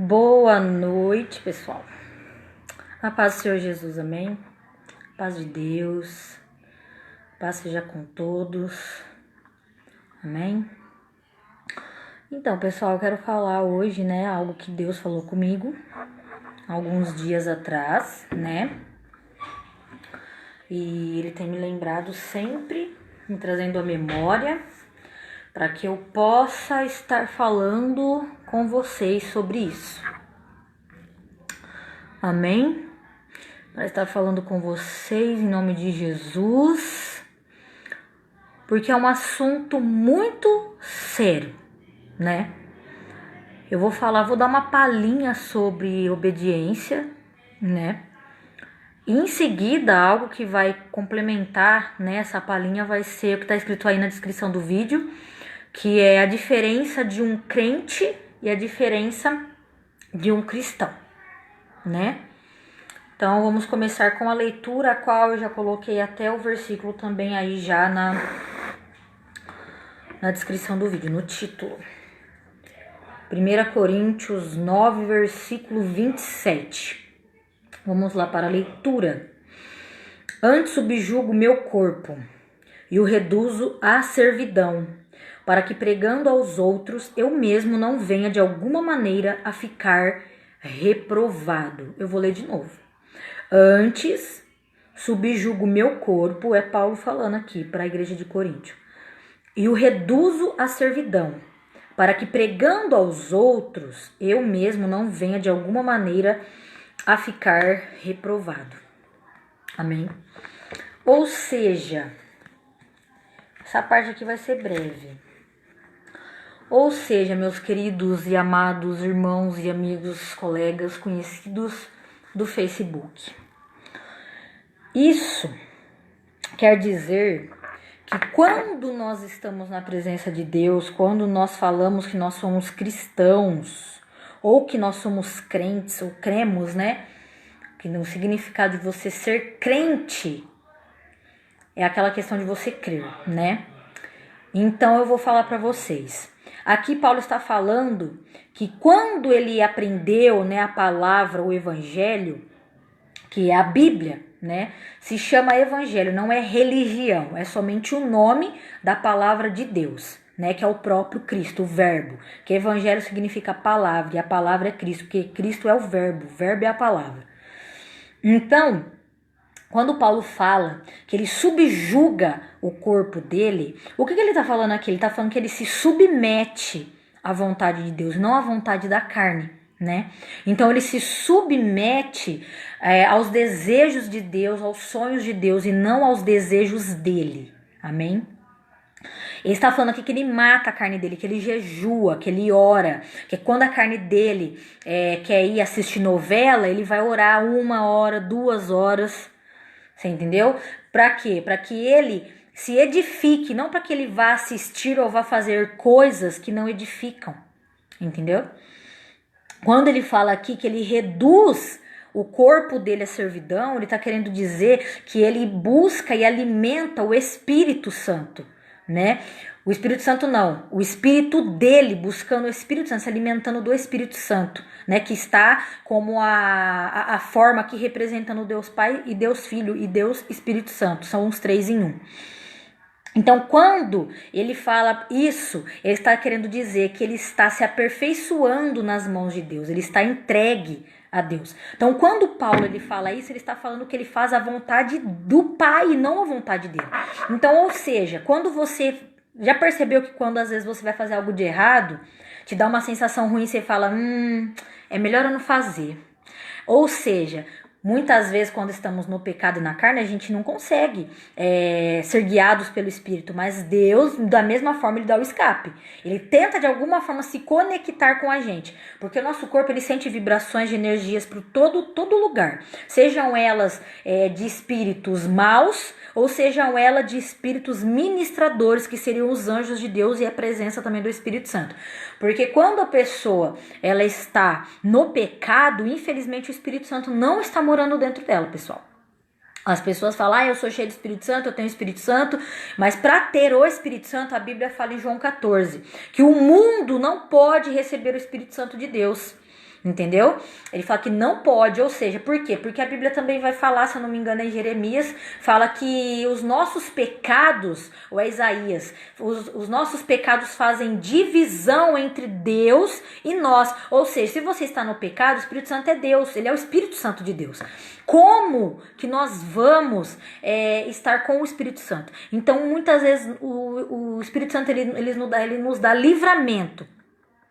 Boa noite, pessoal. A paz do Senhor Jesus, amém? Paz de Deus, paz seja com todos, amém? Então, pessoal, eu quero falar hoje, algo que Deus falou comigo alguns dias atrás, E Ele tem me lembrado sempre, me trazendo à memória, para que eu possa estar falando com vocês sobre isso. Amém? Para estar falando com vocês em nome de Jesus, porque é um assunto muito sério, Eu vou dar uma palhinha sobre obediência, E em seguida, algo que vai complementar, essa palhinha vai ser o que está escrito aí na descrição do vídeo, que é a diferença de um crente e a diferença de um cristão, Então, vamos começar com a leitura, a qual eu já coloquei até o versículo também aí já na descrição do vídeo, no título. 1 Coríntios 9, versículo 27. Vamos lá para a leitura. Antes subjugo meu corpo e o reduzo à servidão, para que pregando aos outros eu mesmo não venha de alguma maneira a ficar reprovado. Eu vou ler de novo. Antes subjugo meu corpo, é Paulo falando aqui para a igreja de Coríntio, e o reduzo à servidão, para que pregando aos outros eu mesmo não venha de alguma maneira a ficar reprovado. Amém? Ou seja, essa parte aqui vai ser breve. Ou seja, meus queridos e amados irmãos e amigos, colegas, conhecidos do Facebook. Isso quer dizer que quando nós estamos na presença de Deus, quando nós falamos que nós somos cristãos, ou que nós somos crentes, ou cremos, Que no significado de você ser crente, é aquela questão de você crer, Então eu vou falar para vocês. Aqui Paulo está falando que quando ele aprendeu, a palavra, o evangelho, que é a Bíblia, se chama evangelho, não é religião, é somente o nome da palavra de Deus, que é o próprio Cristo, o verbo, que evangelho significa palavra, e a palavra é Cristo, porque Cristo é o verbo é a palavra. Então, quando Paulo fala que ele subjuga o corpo dele, o que ele está falando aqui? Ele está falando que ele se submete à vontade de Deus, não à vontade da carne, Então ele se submete aos desejos de Deus, aos sonhos de Deus e não aos desejos dele, amém? Ele está falando aqui que ele mata a carne dele, que ele jejua, que ele ora, que quando a carne dele quer ir assistir novela, ele vai orar 1 hora, 2 horas, você entendeu? Para quê? Para que ele se edifique, não para que ele vá assistir ou vá fazer coisas que não edificam, entendeu? Quando ele fala aqui que ele reduz o corpo dele à servidão, ele está querendo dizer que ele busca e alimenta o Espírito Santo, O Espírito Santo não, o Espírito dele, buscando o Espírito Santo, se alimentando do Espírito Santo, que está como a forma que representando Deus Pai e Deus Filho e Deus Espírito Santo, são os 3 em 1. Então, quando ele fala isso, ele está querendo dizer que ele está se aperfeiçoando nas mãos de Deus, ele está entregue a Deus. Então, quando Paulo ele fala isso, ele está falando que ele faz a vontade do Pai e não a vontade dele. Então, ou seja, quando você já percebeu que quando às vezes você vai fazer algo de errado, te dá uma sensação ruim, você fala, é melhor eu não fazer. Ou seja, muitas vezes quando estamos no pecado e na carne, a gente não consegue ser guiados pelo Espírito, mas Deus, da mesma forma, Ele dá o escape. Ele tenta de alguma forma se conectar com a gente, porque o nosso corpo ele sente vibrações de energias para todo lugar, sejam elas de espíritos maus, ou sejam elas de espíritos ministradores, que seriam os anjos de Deus e a presença também do Espírito Santo. Porque quando a pessoa ela está no pecado, infelizmente o Espírito Santo não está morando dentro dela, pessoal. As pessoas falam, eu sou cheio do Espírito Santo, eu tenho Espírito Santo, mas para ter o Espírito Santo, a Bíblia fala em João 14, que o mundo não pode receber o Espírito Santo de Deus, entendeu? Ele fala que não pode, ou seja, por quê? Porque a Bíblia também vai falar, se eu não me engano, em Jeremias, fala que os nossos pecados, ou é Isaías, os nossos pecados fazem divisão entre Deus e nós. Ou seja, se você está no pecado, o Espírito Santo é Deus, ele é o Espírito Santo de Deus. Como que nós vamos estar com o Espírito Santo? Então, muitas vezes, o Espírito Santo ele nos dá livramento.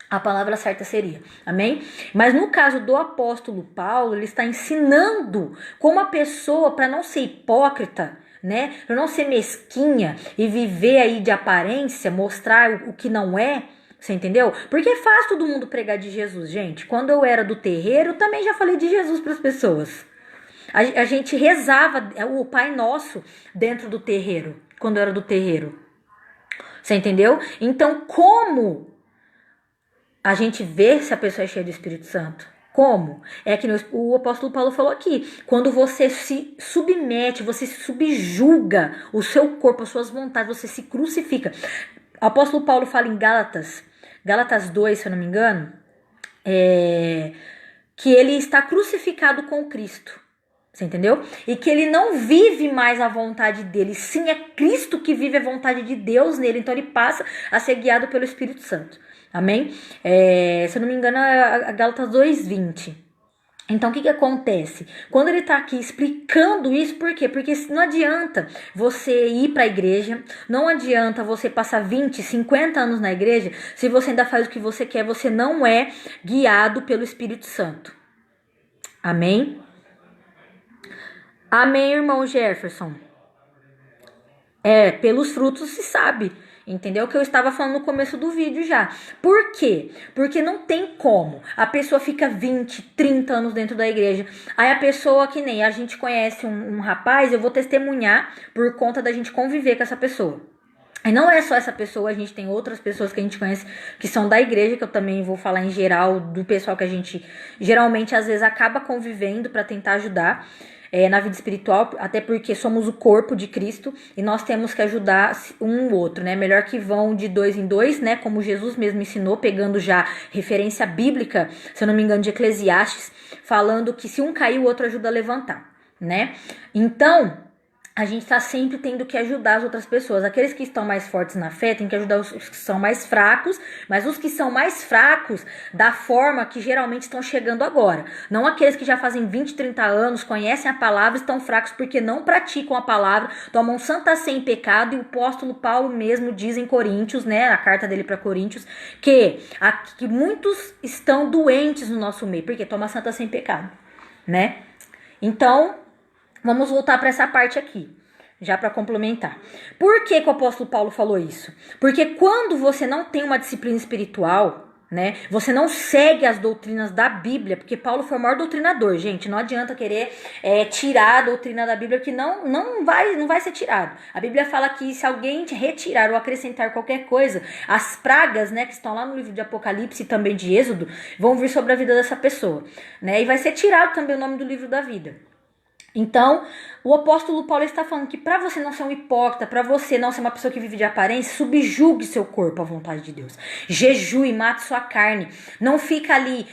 A palavra certa seria, amém? Mas no caso do apóstolo Paulo, ele está ensinando como a pessoa, para não ser hipócrita, né? Para não ser mesquinha e viver aí de aparência, mostrar o que não é, você entendeu? Porque é fácil todo mundo pregar de Jesus, gente. Quando eu era do terreiro, eu também já falei de Jesus para as pessoas. A gente rezava o Pai Nosso dentro do terreiro, quando eu era do terreiro. Você entendeu? Então, como a gente vê se a pessoa é cheia do Espírito Santo? Como? É que o apóstolo Paulo falou aqui. Quando você se submete, você se subjuga o seu corpo, as suas vontades, você se crucifica. O apóstolo Paulo fala em Gálatas 2, se eu não me engano, que ele está crucificado com Cristo. Você entendeu? E que ele não vive mais a vontade dele, sim, é Cristo que vive a vontade de Deus nele. Então ele passa a ser guiado pelo Espírito Santo. Amém? Se eu não me engano, é Gálatas 2:20. Então, o que acontece? Quando ele está aqui explicando isso, por quê? Porque não adianta você ir para a igreja, não adianta você passar 20, 50 anos na igreja, se você ainda faz o que você quer, você não é guiado pelo Espírito Santo. Amém? Amém, irmão Jefferson? Pelos frutos se sabe. Entendeu? Que eu estava falando no começo do vídeo já. Por quê? Porque não tem como. A pessoa fica 20, 30 anos dentro da igreja. Aí a pessoa, que nem a gente conhece um rapaz, eu vou testemunhar por conta da gente conviver com essa pessoa. E não é só essa pessoa, a gente tem outras pessoas que a gente conhece que são da igreja, que eu também vou falar em geral, do pessoal que a gente geralmente às vezes acaba convivendo para tentar ajudar. Na vida espiritual, até porque somos o corpo de Cristo e nós temos que ajudar um o outro, né? Melhor que vão de 2 em 2, né? Como Jesus mesmo ensinou, pegando já referência bíblica, se eu não me engano, de Eclesiastes, falando que se um cair, o outro ajuda a levantar, né? Então, a gente está sempre tendo que ajudar as outras pessoas. Aqueles que estão mais fortes na fé tem que ajudar os que são mais fracos, mas os que são mais fracos da forma que geralmente estão chegando agora. Não aqueles que já fazem 20, 30 anos, conhecem a palavra, estão fracos porque não praticam a palavra, tomam santa ceia em pecado. E o apóstolo Paulo mesmo diz em Coríntios, né, na carta dele para Coríntios, que muitos estão doentes no nosso meio, porque toma santa ceia em pecado, né? Então, vamos voltar para essa parte aqui, já para complementar. Por que o apóstolo Paulo falou isso? Porque quando você não tem uma disciplina espiritual, né, você não segue as doutrinas da Bíblia, porque Paulo foi o maior doutrinador, gente, não adianta querer tirar a doutrina da Bíblia, que não vai ser tirado. A Bíblia fala que se alguém retirar ou acrescentar qualquer coisa, as pragas, né, que estão lá no livro de Apocalipse e também de Êxodo, vão vir sobre a vida dessa pessoa, né, e vai ser tirado também o nome do livro da vida. Então, o apóstolo Paulo está falando que para você não ser um hipócrita, para você não ser uma pessoa que vive de aparência, subjugue seu corpo à vontade de Deus. Jejue, mate sua carne. Não fica ali,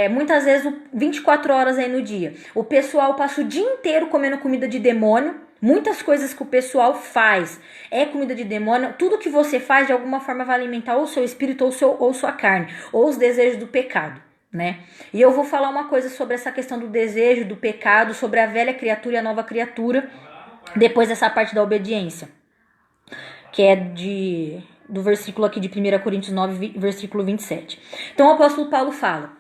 muitas vezes, 24 horas aí no dia. O pessoal passa o dia inteiro comendo comida de demônio. Muitas coisas que o pessoal faz é comida de demônio. Tudo que você faz, de alguma forma, vai alimentar ou o seu espírito ou sua carne, ou os desejos do pecado, né? E eu vou falar uma coisa sobre essa questão do desejo, do pecado, sobre a velha criatura e a nova criatura, depois dessa parte da obediência, que é do versículo aqui de 1 Coríntios 9, versículo 27. Então o apóstolo Paulo fala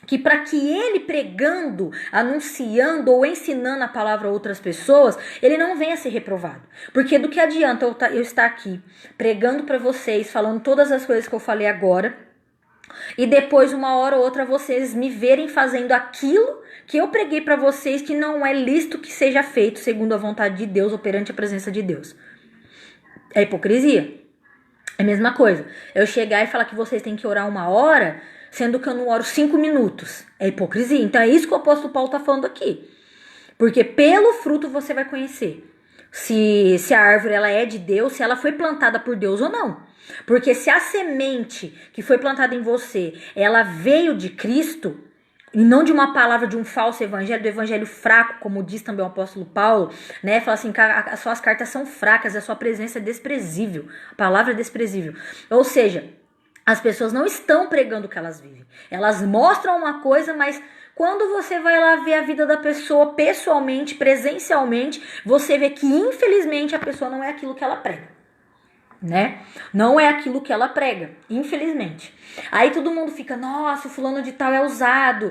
que para que ele pregando, anunciando ou ensinando a palavra a outras pessoas, ele não venha a ser reprovado. Porque do que adianta eu estar aqui pregando para vocês, falando todas as coisas que eu falei agora, e depois, uma hora ou outra, vocês me verem fazendo aquilo que eu preguei para vocês, que não é lícito que seja feito segundo a vontade de Deus ou perante a presença de Deus. É hipocrisia. É a mesma coisa. Eu chegar e falar que vocês têm que orar 1 hora, sendo que eu não oro 5 minutos. É hipocrisia. Então é isso que o apóstolo Paulo está falando aqui. Porque pelo fruto você vai conhecer se a árvore ela é de Deus, se ela foi plantada por Deus ou não. Porque se a semente que foi plantada em você, ela veio de Cristo, e não de uma palavra de um falso evangelho, do evangelho fraco, como diz também o apóstolo Paulo, né? Fala assim, as suas cartas são fracas, a sua presença é desprezível, a palavra é desprezível. Ou seja, as pessoas não estão pregando o que elas vivem. Elas mostram uma coisa, mas quando você vai lá ver a vida da pessoa pessoalmente, presencialmente, você vê que infelizmente a pessoa não é aquilo que ela prega. Né? Não é aquilo que ela prega, infelizmente. Aí todo mundo fica, nossa, o fulano de tal é usado,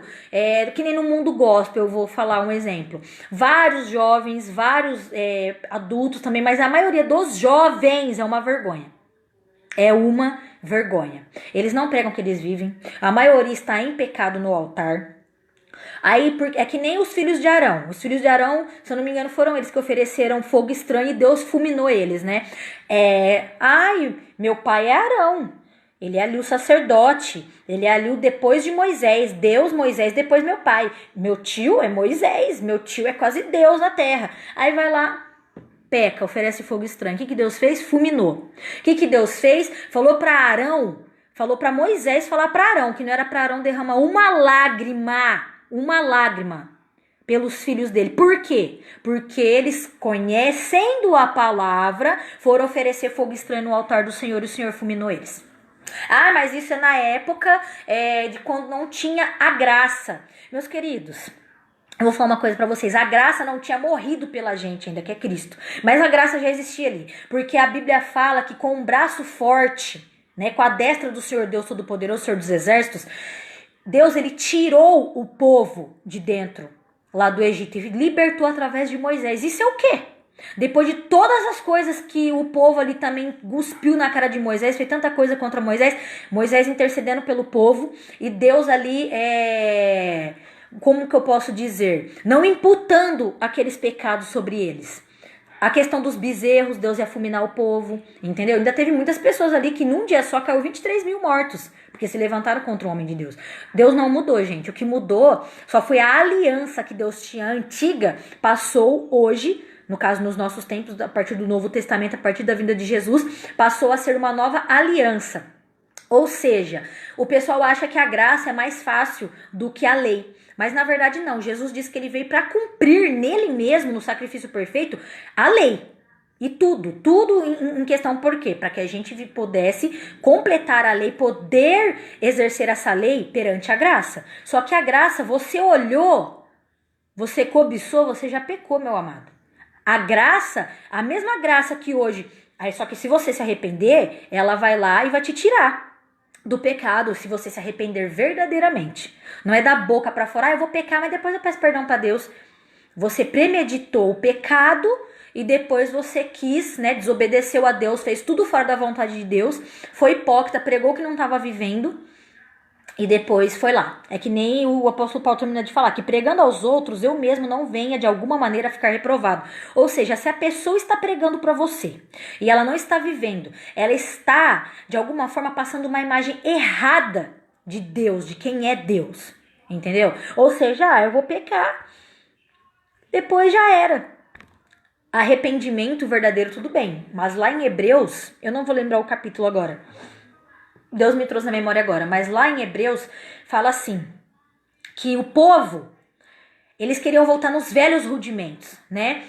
que nem no mundo gospel, eu vou falar um exemplo. Vários jovens, vários adultos também, mas a maioria dos jovens é uma vergonha. É uma vergonha. Eles não pregam o que eles vivem, a maioria está em pecado no altar. Aí é que nem os filhos de Arão. Os filhos de Arão, se eu não me engano, foram eles que ofereceram fogo estranho e Deus fulminou eles, né? Meu pai é Arão. Ele é ali o sacerdote. Ele é ali o depois de Moisés. Deus, Moisés, depois meu pai. Meu tio é Moisés. Meu tio é quase Deus na terra. Aí vai lá, peca, oferece fogo estranho. O que Deus fez? Fulminou. O que Deus fez? Falou para Arão, falou para Moisés falar para Arão, que não era para Arão derramar uma lágrima pelos filhos dele. Por quê? Porque eles, conhecendo a palavra, foram oferecer fogo estranho no altar do Senhor e o Senhor fulminou eles. Mas isso é na época de quando não tinha a graça. Meus queridos, eu vou falar uma coisa pra vocês. A graça não tinha morrido pela gente ainda, que é Cristo. Mas a graça já existia ali. Porque a Bíblia fala que com um braço forte, né, com a destra do Senhor Deus Todo-Poderoso, Senhor dos Exércitos, Deus, ele tirou o povo de dentro, lá do Egito, e libertou através de Moisés. Isso é o quê? Depois de todas as coisas que o povo ali também cuspiu na cara de Moisés, fez tanta coisa contra Moisés, Moisés intercedendo pelo povo, e Deus ali, como que eu posso dizer? Não imputando aqueles pecados sobre eles. A questão dos bezerros, Deus ia fulminar o povo, entendeu? Ainda teve muitas pessoas ali que num dia só caiu 23 mil mortos, porque se levantaram contra o homem de Deus. Deus não mudou, gente. O que mudou só foi a aliança que Deus tinha antiga, passou hoje, no caso nos nossos tempos, a partir do Novo Testamento, a partir da vinda de Jesus, passou a ser uma nova aliança. Ou seja, o pessoal acha que a graça é mais fácil do que a lei. Mas na verdade não, Jesus disse que ele veio para cumprir nele mesmo, no sacrifício perfeito, a lei. E tudo em questão por quê? Para que a gente pudesse completar a lei, poder exercer essa lei perante a graça. Só que a graça, você olhou, você cobiçou, você já pecou, meu amado. A graça, a mesma graça que hoje, só que se você se arrepender, ela vai lá e vai te tirar do pecado, se você se arrepender verdadeiramente. Não é da boca pra fora, eu vou pecar, mas depois eu peço perdão pra Deus. Você premeditou o pecado e depois você quis, né, desobedeceu a Deus, fez tudo fora da vontade de Deus, foi hipócrita, pregou que não estava vivendo e depois foi lá. É que nem o apóstolo Paulo termina de falar, que pregando aos outros, eu mesmo não venha de alguma maneira ficar reprovado. Ou seja, se a pessoa está pregando para você e ela não está vivendo, ela está de alguma forma passando uma imagem errada de Deus, de quem é Deus, entendeu? Ou seja, eu vou pecar, depois já era. Arrependimento verdadeiro, tudo bem, mas lá em Hebreus, eu não vou lembrar o capítulo agora, Deus me trouxe na memória agora, mas lá em Hebreus fala assim, que o povo, eles queriam voltar nos velhos rudimentos, né?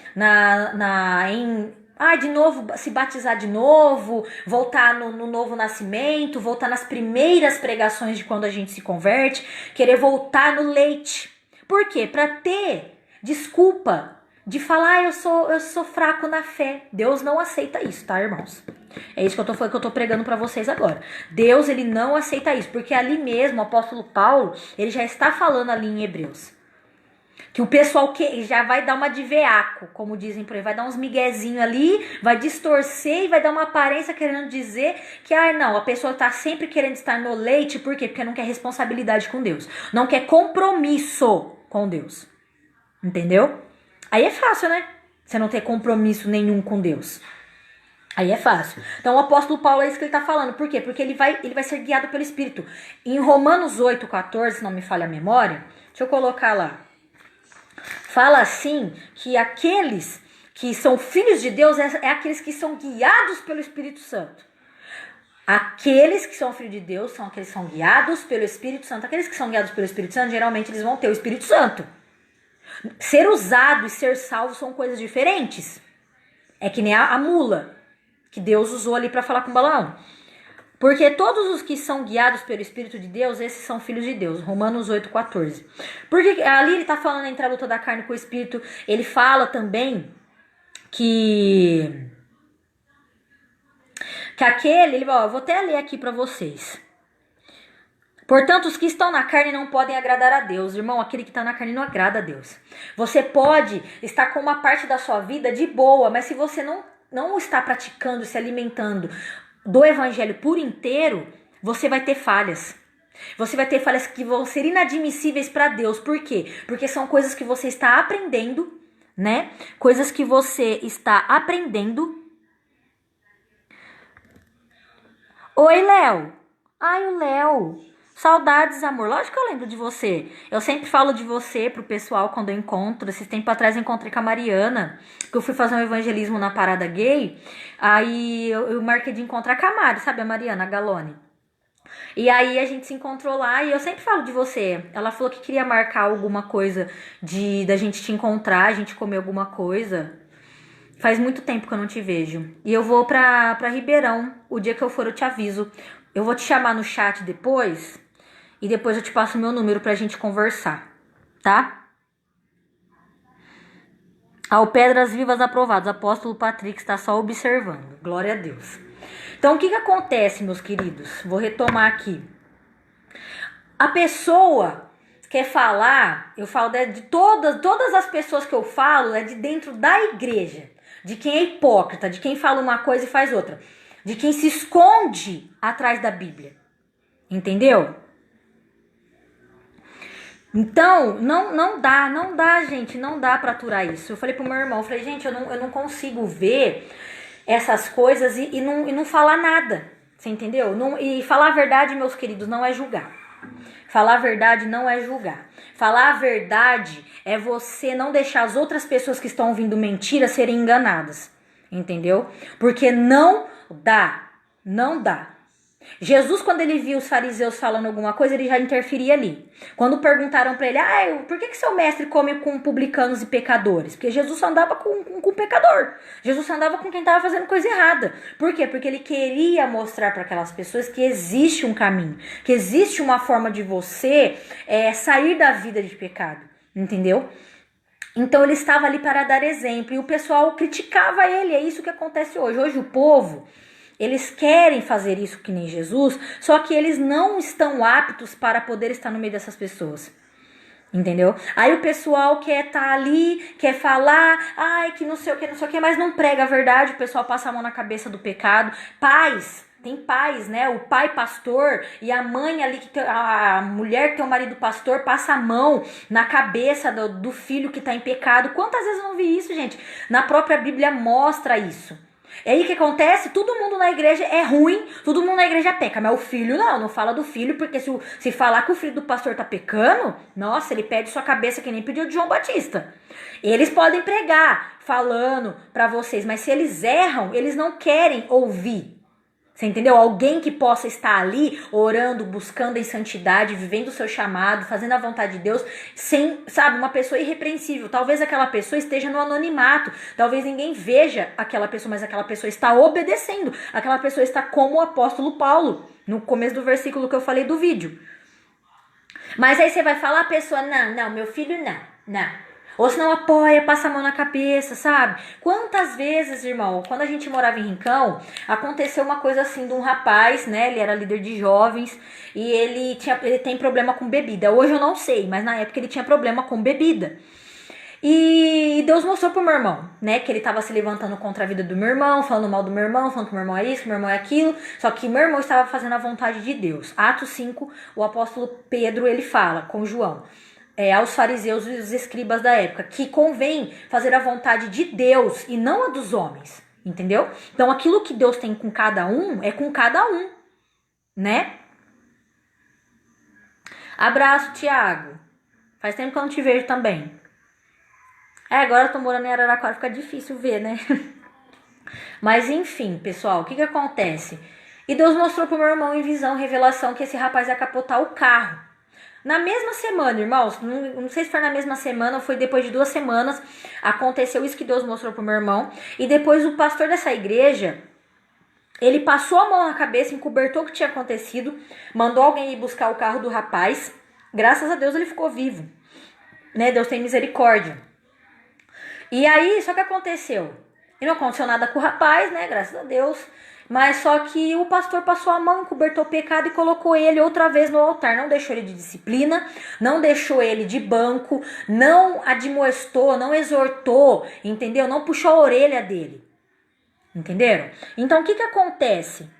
De novo, se batizar de novo, voltar no novo nascimento, voltar nas primeiras pregações de quando a gente se converte, querer voltar no leite. Por quê? Para ter desculpa de falar, eu sou fraco na fé. Deus não aceita isso, tá, irmãos? É isso que eu tô pregando pra vocês agora. Deus, ele não aceita isso, porque ali mesmo, o apóstolo Paulo, ele já está falando ali em Hebreus, que o pessoal que já vai dar uma de veaco, como dizem por aí, vai dar uns miguezinhos ali, vai distorcer e vai dar uma aparência querendo dizer que, a pessoa tá sempre querendo estar no leite, por quê? Porque não quer responsabilidade com Deus, não quer compromisso com Deus, entendeu? Aí é fácil, né? Você não ter compromisso nenhum com Deus. Aí é fácil. Então o apóstolo Paulo é isso que ele está falando. Por quê? Porque ele vai ser guiado pelo Espírito. Em Romanos 8,14, se não me falha a memória, deixa eu colocar lá. Fala assim, que aqueles que são filhos de Deus é aqueles que são guiados pelo Espírito Santo. Aqueles que são filhos de Deus são aqueles que são guiados pelo Espírito Santo. Aqueles que são guiados pelo Espírito Santo, geralmente eles vão ter o Espírito Santo. Ser usado e ser salvo são coisas diferentes. É que nem a mula que Deus usou ali para falar com Balaão. Porque todos os que são guiados pelo Espírito de Deus, esses são filhos de Deus. Romanos 8,14. Porque ali ele está falando entre a luta da carne com o Espírito. Ele fala também que aquele, eu vou até ler aqui para vocês. Portanto, os que estão na carne não podem agradar a Deus. Irmão, aquele que está na carne não agrada a Deus. Você pode estar com uma parte da sua vida de boa, mas se você não está praticando, se alimentando do evangelho por inteiro, você vai ter falhas. Você vai ter falhas que vão ser inadmissíveis para Deus. Por quê? Porque são coisas que você está aprendendo, né? Coisas que você está aprendendo. Oi, Léo. Ai, o Léo. Saudades, amor. Lógico que eu lembro de você. Eu sempre falo de você pro pessoal quando eu encontro. Esses tempos atrás eu encontrei com a Mariana, que eu fui fazer um evangelismo na parada gay. Aí eu marquei de encontrar com a Mari, sabe? A Mariana, a Galone. E aí a gente se encontrou lá e eu sempre falo de você. Ela falou que queria marcar alguma coisa da gente te encontrar, a gente comer alguma coisa. Faz muito tempo que eu não te vejo. E eu vou pra Ribeirão. O dia que eu for eu te aviso. Eu vou te chamar no chat depois. E depois eu te passo o meu número pra gente conversar. Tá? Ao Pedras Vivas Aprovados. Apóstolo Patrick está só observando. Glória a Deus. Então o que acontece, meus queridos? Vou retomar aqui. A pessoa quer falar. Eu falo de todas as pessoas que eu falo. É de dentro da igreja. De quem é hipócrita, de quem fala uma coisa e faz outra. De quem se esconde atrás da Bíblia. Entendeu? Então, não dá, gente, não dá pra aturar isso. Eu falei pro meu irmão, gente, eu não consigo ver essas coisas e não falar nada. Você entendeu? E falar a verdade, meus queridos, não é julgar. Falar a verdade não é julgar. Falar a verdade é você não deixar as outras pessoas que estão ouvindo mentira serem enganadas. Entendeu? Porque não dá. Jesus, quando ele viu os fariseus falando alguma coisa, ele já interferia ali. Quando perguntaram pra ele, por que seu mestre come com publicanos e pecadores? Porque Jesus só andava com pecador. Jesus só andava com quem estava fazendo coisa errada. Por quê? Porque ele queria mostrar para aquelas pessoas que existe um caminho, que existe uma forma de você sair da vida de pecado. Entendeu? Então ele estava ali para dar exemplo. E o pessoal criticava ele. É isso que acontece hoje. Hoje o povo... Eles querem fazer isso que nem Jesus, só que eles não estão aptos para poder estar no meio dessas pessoas. Entendeu? Aí o pessoal quer estar ali, quer falar, que não sei o que, mas não prega a verdade, o pessoal passa a mão na cabeça do pecado. Pais, tem pais, né? O pai pastor e a mãe ali, a mulher que tem o marido pastor, passa a mão na cabeça do filho que está em pecado. Quantas vezes eu não vi isso, gente? Na própria Bíblia mostra isso. E aí o que acontece? Todo mundo na igreja é ruim, todo mundo na igreja peca, mas o filho não fala do filho, porque se falar que o filho do pastor tá pecando, nossa, ele pede sua cabeça que nem pediu de João Batista. Eles podem pregar falando pra vocês, mas se eles erram, eles não querem ouvir. Você entendeu? Alguém que possa estar ali orando, buscando em santidade, vivendo o seu chamado, fazendo a vontade de Deus, sem, sabe, uma pessoa irrepreensível. Talvez aquela pessoa esteja no anonimato, talvez ninguém veja aquela pessoa, mas aquela pessoa está obedecendo. Aquela pessoa está como o apóstolo Paulo, no começo do versículo que eu falei do vídeo. Mas aí você vai falar, a pessoa, não, meu filho não. Ou se não apoia, passa a mão na cabeça, sabe? Quantas vezes, irmão, quando a gente morava em Rincão, aconteceu uma coisa assim de um rapaz, né? Ele era líder de jovens e ele tem problema com bebida. Hoje eu não sei, mas na época ele tinha problema com bebida. E Deus mostrou pro meu irmão, né? Que ele tava se levantando contra a vida do meu irmão, falando mal do meu irmão, falando que meu irmão é isso, que meu irmão é aquilo. Só que meu irmão estava fazendo a vontade de Deus. Atos 5, o apóstolo Pedro, ele fala com João. Aos fariseus e os escribas da época, que convém fazer a vontade de Deus e não a dos homens, entendeu? Então aquilo que Deus tem com cada um, é com cada um, né? Abraço, Thiago. Faz tempo que eu não te vejo também. Agora eu tô morando em Araraquara, fica difícil ver, né? Mas enfim, pessoal, o que acontece? E Deus mostrou pro meu irmão em visão, revelação, que esse rapaz ia capotar o carro. Na mesma semana, irmãos, não sei se foi na mesma semana ou foi depois de 2 semanas, aconteceu isso que Deus mostrou pro meu irmão. E depois o pastor dessa igreja, ele passou a mão na cabeça, encobertou o que tinha acontecido, mandou alguém ir buscar o carro do rapaz. Graças a Deus ele ficou vivo, né? Deus tem misericórdia. E aí, só que aconteceu? E não aconteceu nada com o rapaz, né? Graças a Deus. Mas só que o pastor passou a mão, encobertou o pecado e colocou ele outra vez no altar. Não deixou ele de disciplina, não deixou ele de banco, não admoestou, não exortou, entendeu? Não puxou a orelha dele, entenderam? Então o que acontece?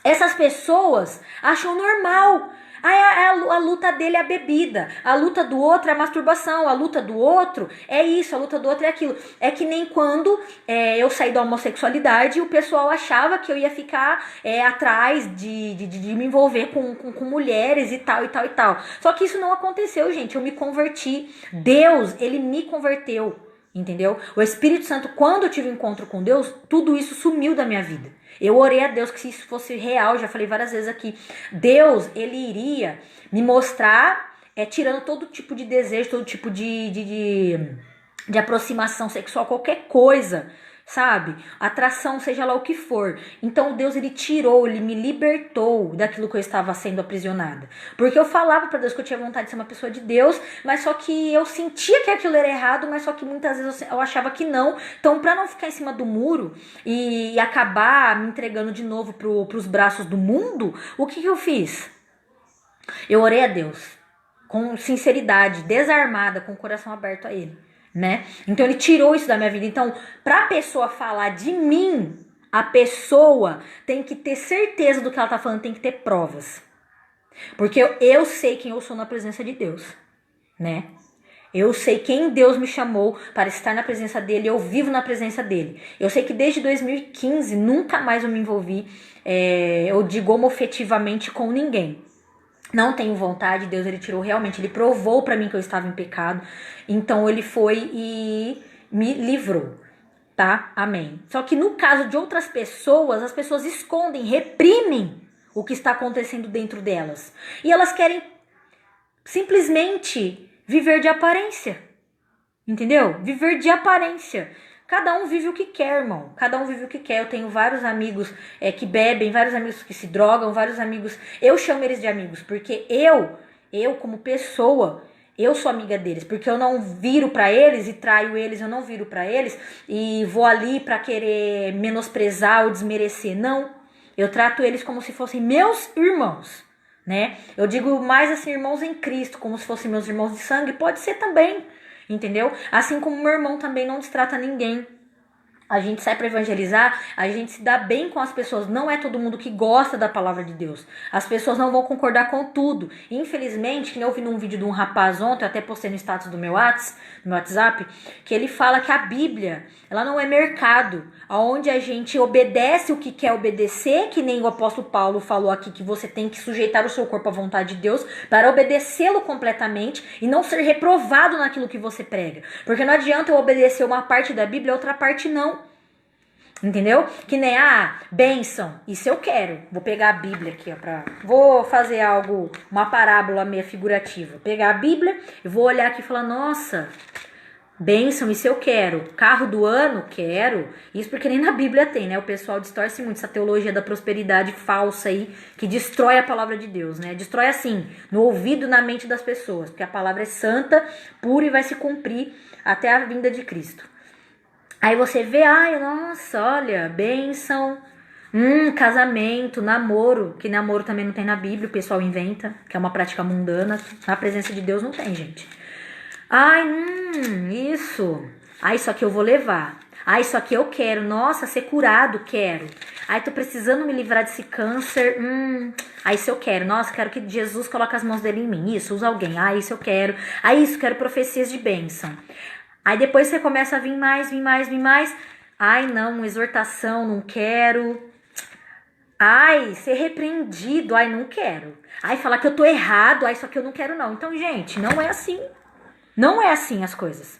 Essas pessoas acham normal. A luta dele é a bebida, a luta do outro é a masturbação, a luta do outro é isso, a luta do outro é aquilo. É que nem quando eu saí da homossexualidade, o pessoal achava que eu ia ficar atrás de me envolver com mulheres e tal, e tal, e tal. Só que isso não aconteceu, gente, eu me converti. Deus, ele me converteu, entendeu? O Espírito Santo, quando eu tive um encontro com Deus, tudo isso sumiu da minha vida. Eu orei a Deus que se isso fosse real, já falei várias vezes aqui, Deus, ele iria me mostrar, tirando todo tipo de desejo, todo tipo de aproximação sexual, qualquer coisa, sabe? Atração, seja lá o que for. Então Deus, ele tirou, ele me libertou daquilo que eu estava sendo aprisionada. Porque eu falava pra Deus que eu tinha vontade de ser uma pessoa de Deus, mas só que eu sentia que aquilo era errado, mas só que muitas vezes eu achava que não. Então, pra não ficar em cima do muro e acabar me entregando de novo pros braços do mundo, o que eu fiz? Eu orei a Deus com sinceridade, desarmada, com o coração aberto a ele, né? Então ele tirou isso da minha vida. Então, pra pessoa falar de mim, a pessoa tem que ter certeza do que ela tá falando, tem que ter provas. Porque eu sei quem eu sou na presença de Deus, né? Eu sei quem Deus me chamou para estar na presença dele, eu vivo na presença dele. Eu sei que desde 2015 nunca mais eu me envolvi, eu digo homofetivamente com ninguém. Não tenho vontade, Deus, ele tirou realmente, ele provou pra mim que eu estava em pecado, então ele foi e me livrou, tá? Amém. Só que no caso de outras pessoas, as pessoas escondem, reprimem o que está acontecendo dentro delas. E elas querem simplesmente viver de aparência, entendeu? Viver de aparência. Cada um vive o que quer, irmão. Cada um vive o que quer. Eu tenho vários amigos que bebem, vários amigos que se drogam, vários amigos... Eu chamo eles de amigos, porque eu como pessoa, eu sou amiga deles. Porque eu não viro pra eles e traio eles, eu não viro pra eles e vou ali pra querer menosprezar ou desmerecer. Não. Eu trato eles como se fossem meus irmãos, né? Eu digo mais assim, irmãos em Cristo, como se fossem meus irmãos de sangue. Pode ser também. Entendeu? Assim como meu irmão também não destrata ninguém. A gente sai para evangelizar, a gente se dá bem com as pessoas. Não é todo mundo que gosta da palavra de Deus. As pessoas não vão concordar com tudo. Infelizmente, que eu vi num vídeo de um rapaz ontem, eu até postei no status do meu WhatsApp, que ele fala que a Bíblia, ela não é mercado, onde a gente obedece o que quer obedecer, que nem o apóstolo Paulo falou aqui, que você tem que sujeitar o seu corpo à vontade de Deus para obedecê-lo completamente e não ser reprovado naquilo que você prega. Porque não adianta eu obedecer uma parte da Bíblia e outra parte não. Entendeu? Que nem bênção. Isso eu quero. Vou pegar a Bíblia aqui, ó. Vou fazer algo, uma parábola meio figurativa. Pegar a Bíblia e vou olhar aqui e falar, nossa, bênção, isso eu quero. Carro do ano, quero. Isso porque nem na Bíblia tem, né? O pessoal distorce muito essa teologia da prosperidade falsa aí, que destrói a palavra de Deus, né? Destrói assim, no ouvido e na mente das pessoas. Porque a palavra é santa, pura e vai se cumprir até a vinda de Cristo. Aí você vê, nossa, olha, bênção, casamento, namoro, que namoro também não tem na Bíblia, o pessoal inventa, que é uma prática mundana, na presença de Deus não tem, gente. Isso. Isso aqui eu vou levar. Isso aqui eu quero, nossa, ser curado, quero. Tô precisando me livrar desse câncer, isso eu quero, nossa, quero que Jesus coloque as mãos dele em mim, isso, usa alguém, isso eu quero. Isso, quero profecias de bênção. Aí depois você começa a vir mais. Não, exortação, não quero. Ser repreendido, não quero. Falar que eu tô errado, isso aqui eu não quero não. Então, gente, não é assim. Não é assim as coisas.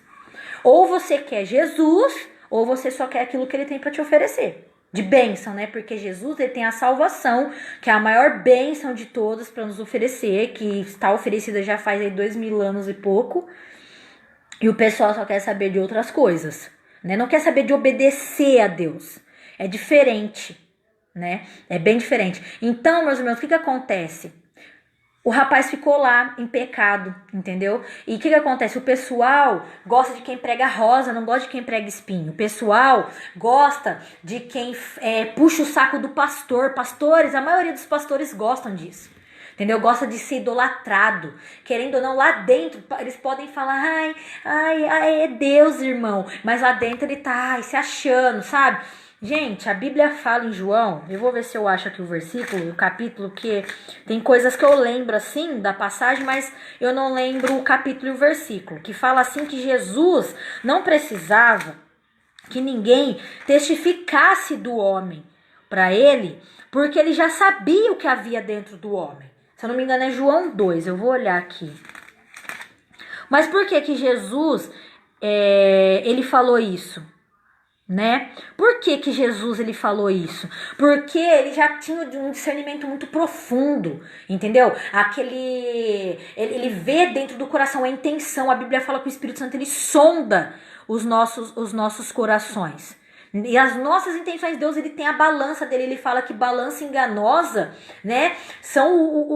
Ou você quer Jesus, ou você só quer aquilo que ele tem pra te oferecer. de bênção, né? Porque Jesus, ele tem a salvação, que é a maior bênção de todas para nos oferecer, que está oferecida já faz aí 2000 anos e pouco. E o pessoal só quer saber de outras coisas, né? Não quer saber de obedecer a Deus. É diferente, né? É bem diferente. Então, meus irmãos, o que acontece? O rapaz ficou lá em pecado, entendeu? E o que acontece? O pessoal gosta de quem prega rosa, não gosta de quem prega espinho. O pessoal gosta de quem puxa o saco do pastor. Pastores, a maioria dos pastores gostam disso. Entendeu? Gosta de ser idolatrado. Querendo ou não, lá dentro, eles podem falar, ai, é Deus, irmão. Mas lá dentro ele tá se achando, sabe? Gente, a Bíblia fala em João, eu vou ver se eu acho aqui o versículo, o capítulo, que tem coisas que eu lembro assim da passagem, mas eu não lembro o capítulo e o versículo, que fala assim que Jesus não precisava que ninguém testificasse do homem para ele, porque ele já sabia o que havia dentro do homem. Se eu não me engano é João 2, eu vou olhar aqui. Mas por que Jesus, ele falou isso? Né? Por que Jesus ele falou isso? Porque ele já tinha um discernimento muito profundo, entendeu? Ele vê dentro do coração a intenção. A Bíblia fala que o Espírito Santo ele sonda os nossos corações. E as nossas intenções, Deus ele tem a balança dele, ele fala que balança enganosa, né,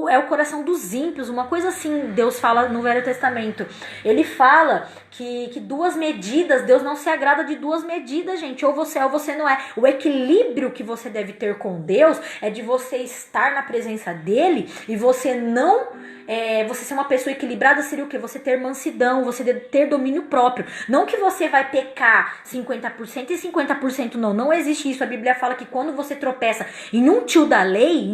é o coração dos ímpios, uma coisa assim, Deus fala no Velho Testamento. Ele fala que 2 medidas, Deus não se agrada de 2 medidas, gente, ou você é ou você não é. O equilíbrio que você deve ter com Deus é de você estar na presença dele e você não... você ser uma pessoa equilibrada seria o quê? Você ter mansidão, você ter domínio próprio. Não que você vai pecar 50% e 50% não existe isso. A Bíblia fala que quando você tropeça em um tio da lei,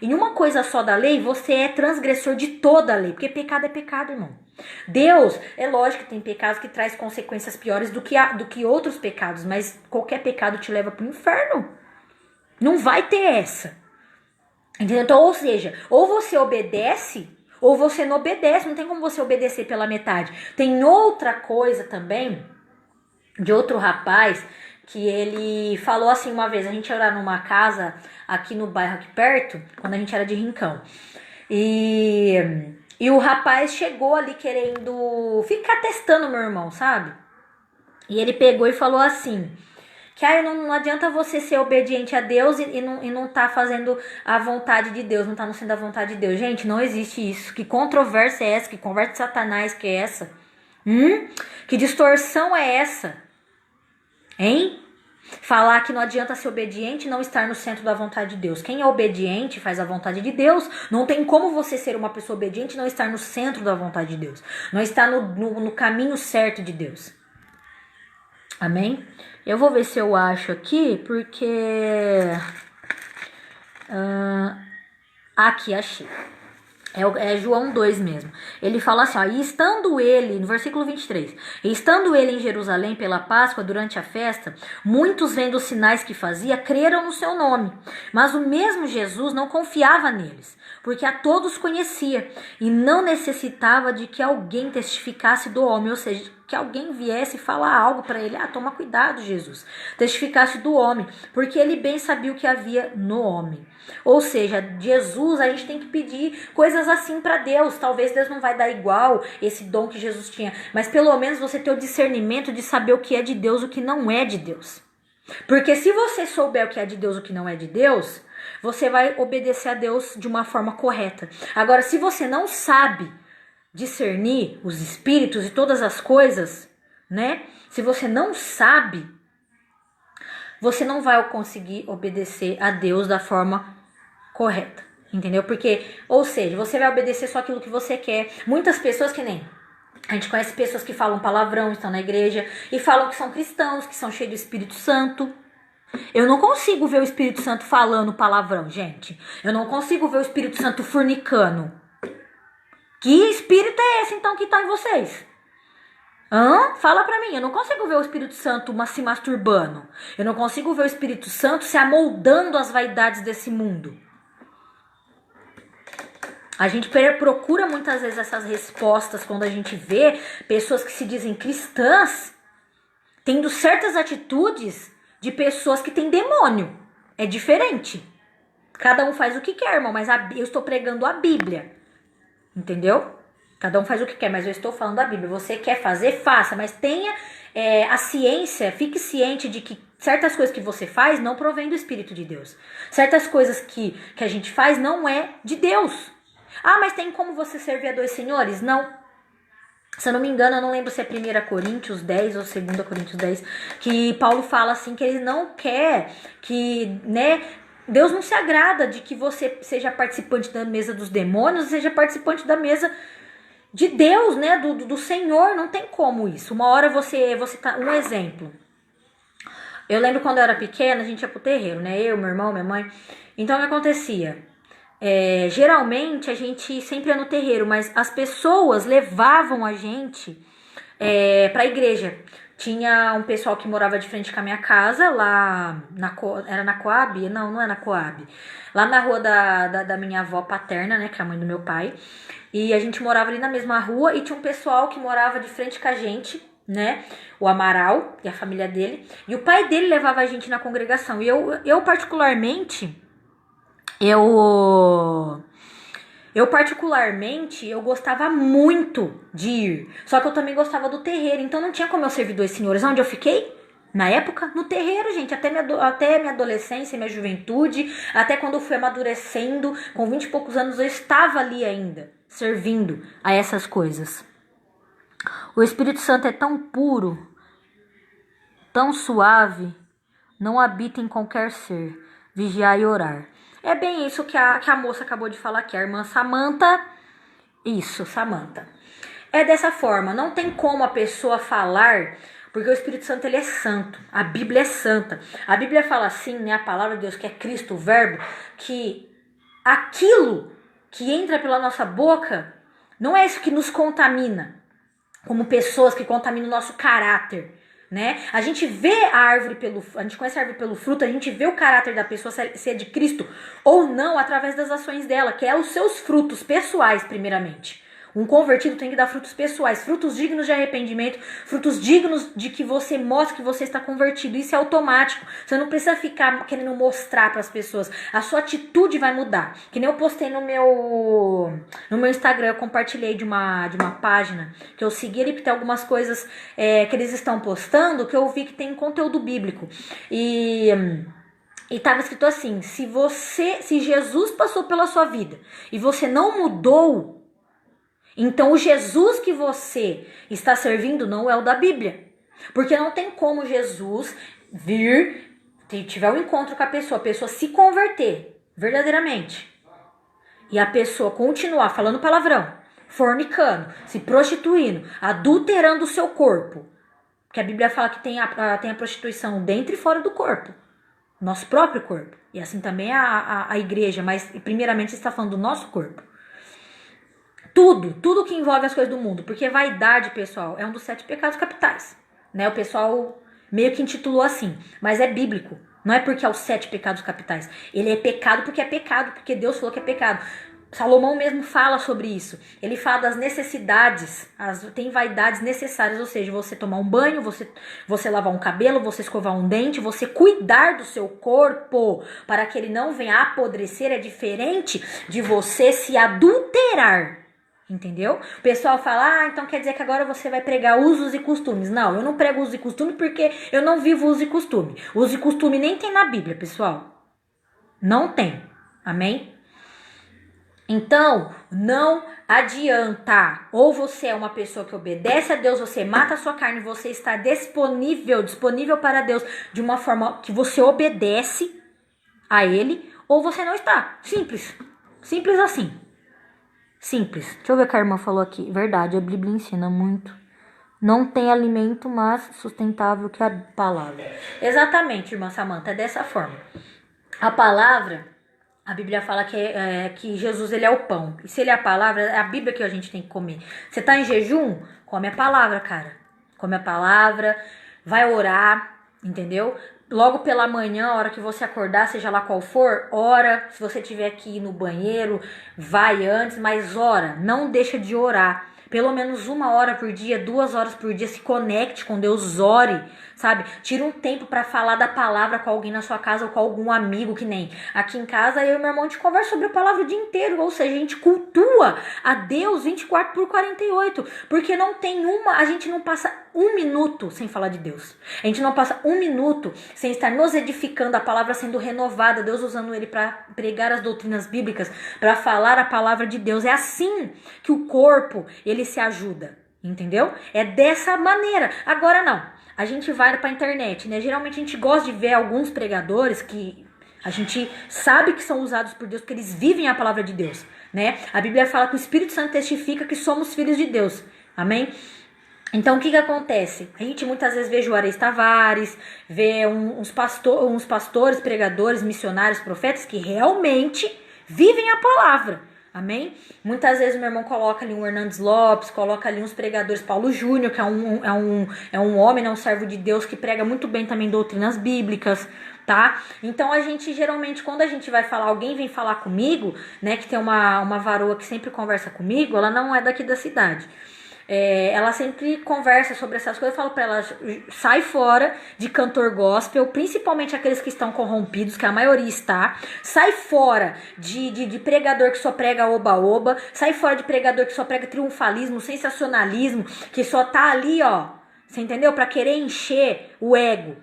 em uma coisa só da lei, você é transgressor de toda a lei, porque pecado é pecado, irmão. Deus, é lógico que tem pecados que traz consequências piores do que outros pecados, mas qualquer pecado te leva pro inferno. Não vai ter essa. Entendeu? Então, ou seja, ou você obedece ou você não obedece. Não tem como você obedecer pela metade. Tem outra coisa também de outro rapaz que ele falou assim uma vez. A gente ia orar numa casa aqui no bairro aqui perto, quando a gente era de Rincão. E o rapaz chegou ali querendo ficar testando meu irmão, sabe? E ele pegou e falou assim... que não adianta você ser obediente a Deus e não tá fazendo a vontade de Deus, não tá não sendo a vontade de Deus. Gente, não existe isso. Que controvérsia é essa? Que conversa de Satanás que é essa? Que distorção é essa? Hein? Falar que não adianta ser obediente e não estar no centro da vontade de Deus. Quem é obediente faz a vontade de Deus. Não tem como você ser uma pessoa obediente e não estar no centro da vontade de Deus. Não estar no caminho certo de Deus. Amém? Eu vou ver se eu acho aqui, porque... aqui, achei. É João 2 mesmo. Ele fala assim, ó, e estando ele, no versículo 23, e estando ele em Jerusalém pela Páscoa durante a festa, muitos vendo os sinais que fazia, creram no seu nome. Mas o mesmo Jesus não confiava neles, porque a todos conhecia, e não necessitava de que alguém testificasse do homem, ou seja, que alguém viesse falar algo para ele. Toma cuidado, Jesus. Testificasse do homem, porque ele bem sabia o que havia no homem. Ou seja, Jesus, a gente tem que pedir coisas assim para Deus. Talvez Deus não vai dar igual esse dom que Jesus tinha, mas pelo menos você ter o discernimento de saber o que é de Deus e o que não é de Deus. Porque se você souber o que é de Deus e o que não é de Deus, você vai obedecer a Deus de uma forma correta. Agora, se você não sabe discernir os espíritos e todas as coisas, né? Se você não sabe, você não vai conseguir obedecer a Deus da forma correta, entendeu? Porque, ou seja, você vai obedecer só aquilo que você quer. Muitas pessoas que nem... A gente conhece pessoas que falam palavrão, estão na igreja e falam que são cristãos, que são cheios do Espírito Santo. Eu não consigo ver o Espírito Santo falando palavrão, gente. Eu não consigo ver o Espírito Santo fornicando. Que espírito é esse, então, que tá em vocês? Fala pra mim. Eu não consigo ver o Espírito Santo se masturbando. Eu não consigo ver o Espírito Santo se amoldando às vaidades desse mundo. A gente procura muitas vezes essas respostas quando a gente vê pessoas que se dizem cristãs tendo certas atitudes de pessoas que têm demônio. É diferente. Cada um faz o que quer, irmão, mas eu estou pregando a Bíblia. Entendeu? Cada um faz o que quer, mas eu estou falando da Bíblia. Você quer fazer, faça, mas tenha a ciência, fique ciente de que certas coisas que você faz não provém do Espírito de Deus. Certas coisas que a gente faz não é de Deus. Ah, mas tem como você servir a dois senhores? Não. Se eu não me engano, eu não lembro se é 1 Coríntios 10 ou 2 Coríntios 10, que Paulo fala assim, que ele não quer que, né, Deus não se agrada de que você seja participante da mesa dos demônios, seja participante da mesa de Deus, né, do Senhor. Não tem como isso. Uma hora você tá, um exemplo. Eu lembro quando eu era pequena, a gente ia pro terreiro, né, eu, meu irmão, minha mãe. Então o que acontecia? Geralmente a gente sempre ia no terreiro, mas as pessoas levavam a gente pra igreja. Tinha um pessoal que morava de frente com a minha casa, lá era na Coab? Não é na Coab. Lá na rua da minha avó paterna, né, que é a mãe do meu pai. E a gente morava ali na mesma rua e tinha um pessoal que morava de frente com a gente, né, o Amaral e a família dele. E o pai dele levava a gente na congregação. E eu particularmente, eu gostava muito de ir. Só que eu também gostava do terreiro. Então não tinha como eu servir dois senhores. Onde eu fiquei? Na época, no terreiro, gente. Até minha adolescência, minha juventude. Até quando eu fui amadurecendo. Com 20 e poucos anos eu estava ali ainda. Servindo a essas coisas. O Espírito Santo é tão puro. Tão suave. Não habita em qualquer ser. Vigiar e orar. É bem isso que a moça acabou de falar aqui, a irmã Samantha. Isso, Samantha. É dessa forma, não tem como a pessoa falar, porque o Espírito Santo, ele é santo. A Bíblia é santa. A Bíblia fala assim, né, a palavra de Deus, que é Cristo, o verbo, que aquilo que entra pela nossa boca, não é isso que nos contamina, como pessoas que contaminam o nosso caráter. Né? A gente vê a gente conhece a árvore pelo fruto, a gente vê o caráter da pessoa, se é de Cristo ou não, através das ações dela, que é os seus frutos pessoais, primeiramente. Um convertido tem que dar frutos pessoais, frutos dignos de arrependimento, frutos dignos de que você mostre que você está convertido. Isso é automático. Você não precisa ficar querendo mostrar para as pessoas. A sua atitude vai mudar. Que nem eu postei no meu Instagram, eu compartilhei de uma página que eu segui ali, porque tem algumas coisas que eles estão postando que eu vi que tem conteúdo bíblico. E estava escrito assim: se Jesus passou pela sua vida e você não mudou, então o Jesus que você está servindo não é o da Bíblia. Porque não tem como Jesus vir, tiver um encontro com a pessoa se converter verdadeiramente, e a pessoa continuar falando palavrão, fornicando, se prostituindo, adulterando o seu corpo. Porque a Bíblia fala que tem a prostituição dentro e fora do corpo. Nosso próprio corpo. E assim também a igreja, mas primeiramente está falando do nosso corpo. Tudo que envolve as coisas do mundo, porque vaidade, pessoal, é um dos 7 pecados capitais, né? O pessoal meio que intitulou assim, mas é bíblico, não é porque é os 7 pecados capitais. Ele é pecado, porque Deus falou que é pecado. Salomão mesmo fala sobre isso. Ele fala das necessidades, tem vaidades necessárias, ou seja, você tomar um banho, você lavar um cabelo, você escovar um dente, você cuidar do seu corpo para que ele não venha a apodrecer. É diferente de você se adulterar. Entendeu? O pessoal fala, então quer dizer que agora você vai pregar usos e costumes. Não, eu não prego usos e costumes porque eu não vivo uso e costume. Uso e costume nem tem na Bíblia, pessoal. Não tem. Amém? Então, não adianta. Ou você é uma pessoa que obedece a Deus, você mata a sua carne, você está disponível para Deus de uma forma que você obedece a Ele, ou você não está. Simples. Simples assim. Simples. Deixa eu ver o que a irmã falou aqui. Verdade, a Bíblia ensina muito. Não tem alimento mais sustentável que a palavra. Exatamente, irmã Samantha, é dessa forma. A palavra, a Bíblia fala que Jesus, ele é o pão. E se ele é a palavra, é a Bíblia que a gente tem que comer. Você tá em jejum? Come a palavra, cara. Come a palavra, vai orar, entendeu? Logo pela manhã, a hora que você acordar, seja lá qual for, ora. Se você tiver que ir no banheiro, vai antes, mas ora. Não deixa de orar. Pelo menos 1 hora por dia, 2 horas por dia, se conecte com Deus, ore. sabe? Tira um tempo pra falar da palavra com alguém na sua casa ou com algum amigo, que nem aqui em casa eu e meu irmão, a gente conversa sobre a palavra o dia inteiro, ou seja, a gente cultua a Deus 24/48, porque a gente não passa um minuto sem falar de Deus. A gente não passa um minuto sem estar nos edificando, a palavra sendo renovada, Deus usando ele para pregar as doutrinas bíblicas, para falar a palavra de Deus. É assim que o corpo, ele se ajuda, entendeu? É dessa maneira. Agora não, a gente vai pra internet, né? Geralmente a gente gosta de ver alguns pregadores que a gente sabe que são usados por Deus, porque eles vivem a palavra de Deus, né? A Bíblia fala que o Espírito Santo testifica que somos filhos de Deus, amém? Então, o que acontece? A gente muitas vezes vê Juarez Tavares, vê uns pastores, pregadores, missionários, profetas que realmente vivem a palavra, amém? Muitas vezes o meu irmão coloca ali um Hernandes Lopes, coloca ali uns pregadores, Paulo Júnior, que é um homem, né, um servo de Deus que prega muito bem também doutrinas bíblicas, tá? Então a gente geralmente, quando a gente vai falar, alguém vem falar comigo, né, que tem uma varoa que sempre conversa comigo, ela não é daqui da cidade. Ela sempre conversa sobre essas coisas. Eu falo pra ela, sai fora de cantor gospel, principalmente aqueles que estão corrompidos, que a maioria está. Sai fora de pregador que só prega oba-oba. Sai fora de pregador que só prega triunfalismo, sensacionalismo, que só tá ali, ó, você entendeu? Pra querer encher o ego.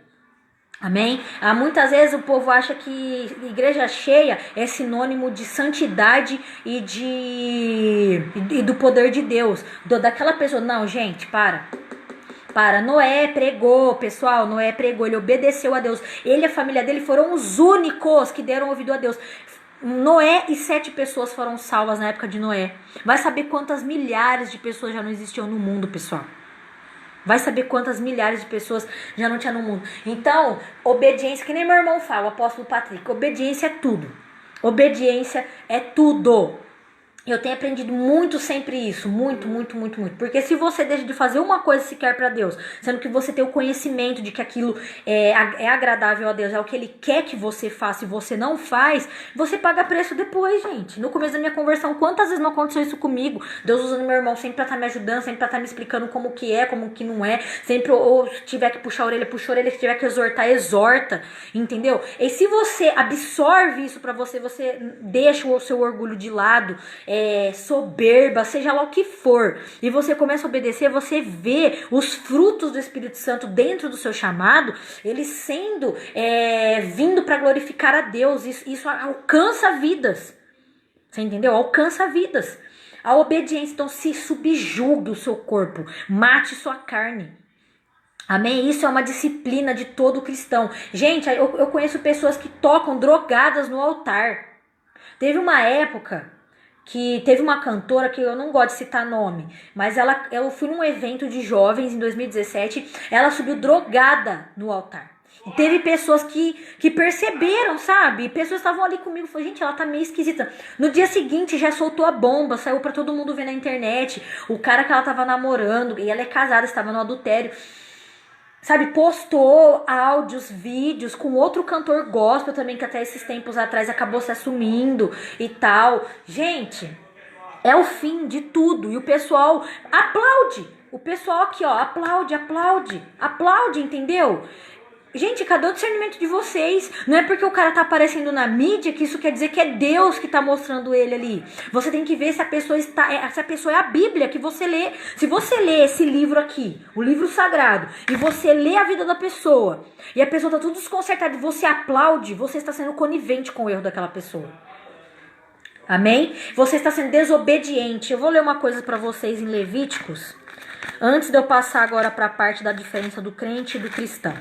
Amém? Muitas vezes o povo acha que igreja cheia é sinônimo de santidade e do poder de Deus. Daquela pessoa. Não, gente, para. Noé pregou, pessoal. Noé pregou, ele obedeceu a Deus. Ele e a família dele foram os únicos que deram ouvido a Deus. Noé e 7 pessoas foram salvas na época de Noé. Vai saber quantas milhares de pessoas já não existiam no mundo, pessoal. Vai saber quantas milhares de pessoas já não tinha no mundo. Então, obediência, que nem meu irmão fala, o apóstolo Patrick, obediência é tudo. Obediência é tudo. Eu tenho aprendido muito sempre isso, muito. Porque se você deixa de fazer uma coisa sequer para Deus, sendo que você tem o conhecimento de que aquilo é agradável a Deus, é o que Ele quer que você faça e você não faz, você paga preço depois, gente. No começo da minha conversão, quantas vezes não aconteceu isso comigo? Deus usando meu irmão sempre pra estar me ajudando, sempre pra estar me explicando como que é, como que não é. Sempre, ou se tiver que puxar a orelha, puxa a orelha. Se tiver que exortar, exorta. Entendeu? E se você absorve isso pra você, você deixa o seu orgulho de lado, soberba, seja lá o que for, e você começa a obedecer, você vê os frutos do Espírito Santo dentro do seu chamado, eles sendo vindo para glorificar a Deus. Isso alcança vidas, você entendeu? Alcança vidas. A obediência, então, se subjugue o seu corpo, mate sua carne. Amém? Isso é uma disciplina de todo cristão. Gente, eu conheço pessoas que tocam drogadas no altar. Teve uma época que teve uma cantora, que eu não gosto de citar nome, mas eu fui num evento de jovens em 2017, ela subiu drogada no altar. E teve pessoas que perceberam, sabe? Pessoas estavam ali comigo, falei, gente, ela tá meio esquisita. No dia seguinte já soltou a bomba, saiu pra todo mundo ver na internet, o cara que ela tava namorando, e ela é casada, estava no adultério, sabe, postou áudios, vídeos com outro cantor gospel também, que até esses tempos atrás acabou se assumindo e tal. Gente, é o fim de tudo. E o pessoal aplaude. O pessoal aqui, ó, aplaude, entendeu? Gente, cadê o discernimento de vocês? Não é porque o cara tá aparecendo na mídia que isso quer dizer que é Deus que tá mostrando ele ali. Você tem que ver se a pessoa é a Bíblia que você lê. Se você lê esse livro aqui, o livro sagrado, e você lê a vida da pessoa, e a pessoa tá tudo desconcertada e você aplaude, você está sendo conivente com o erro daquela pessoa. Amém? Você está sendo desobediente. Eu vou ler uma coisa pra vocês em Levíticos, antes de eu passar agora pra parte da diferença do crente e do cristão.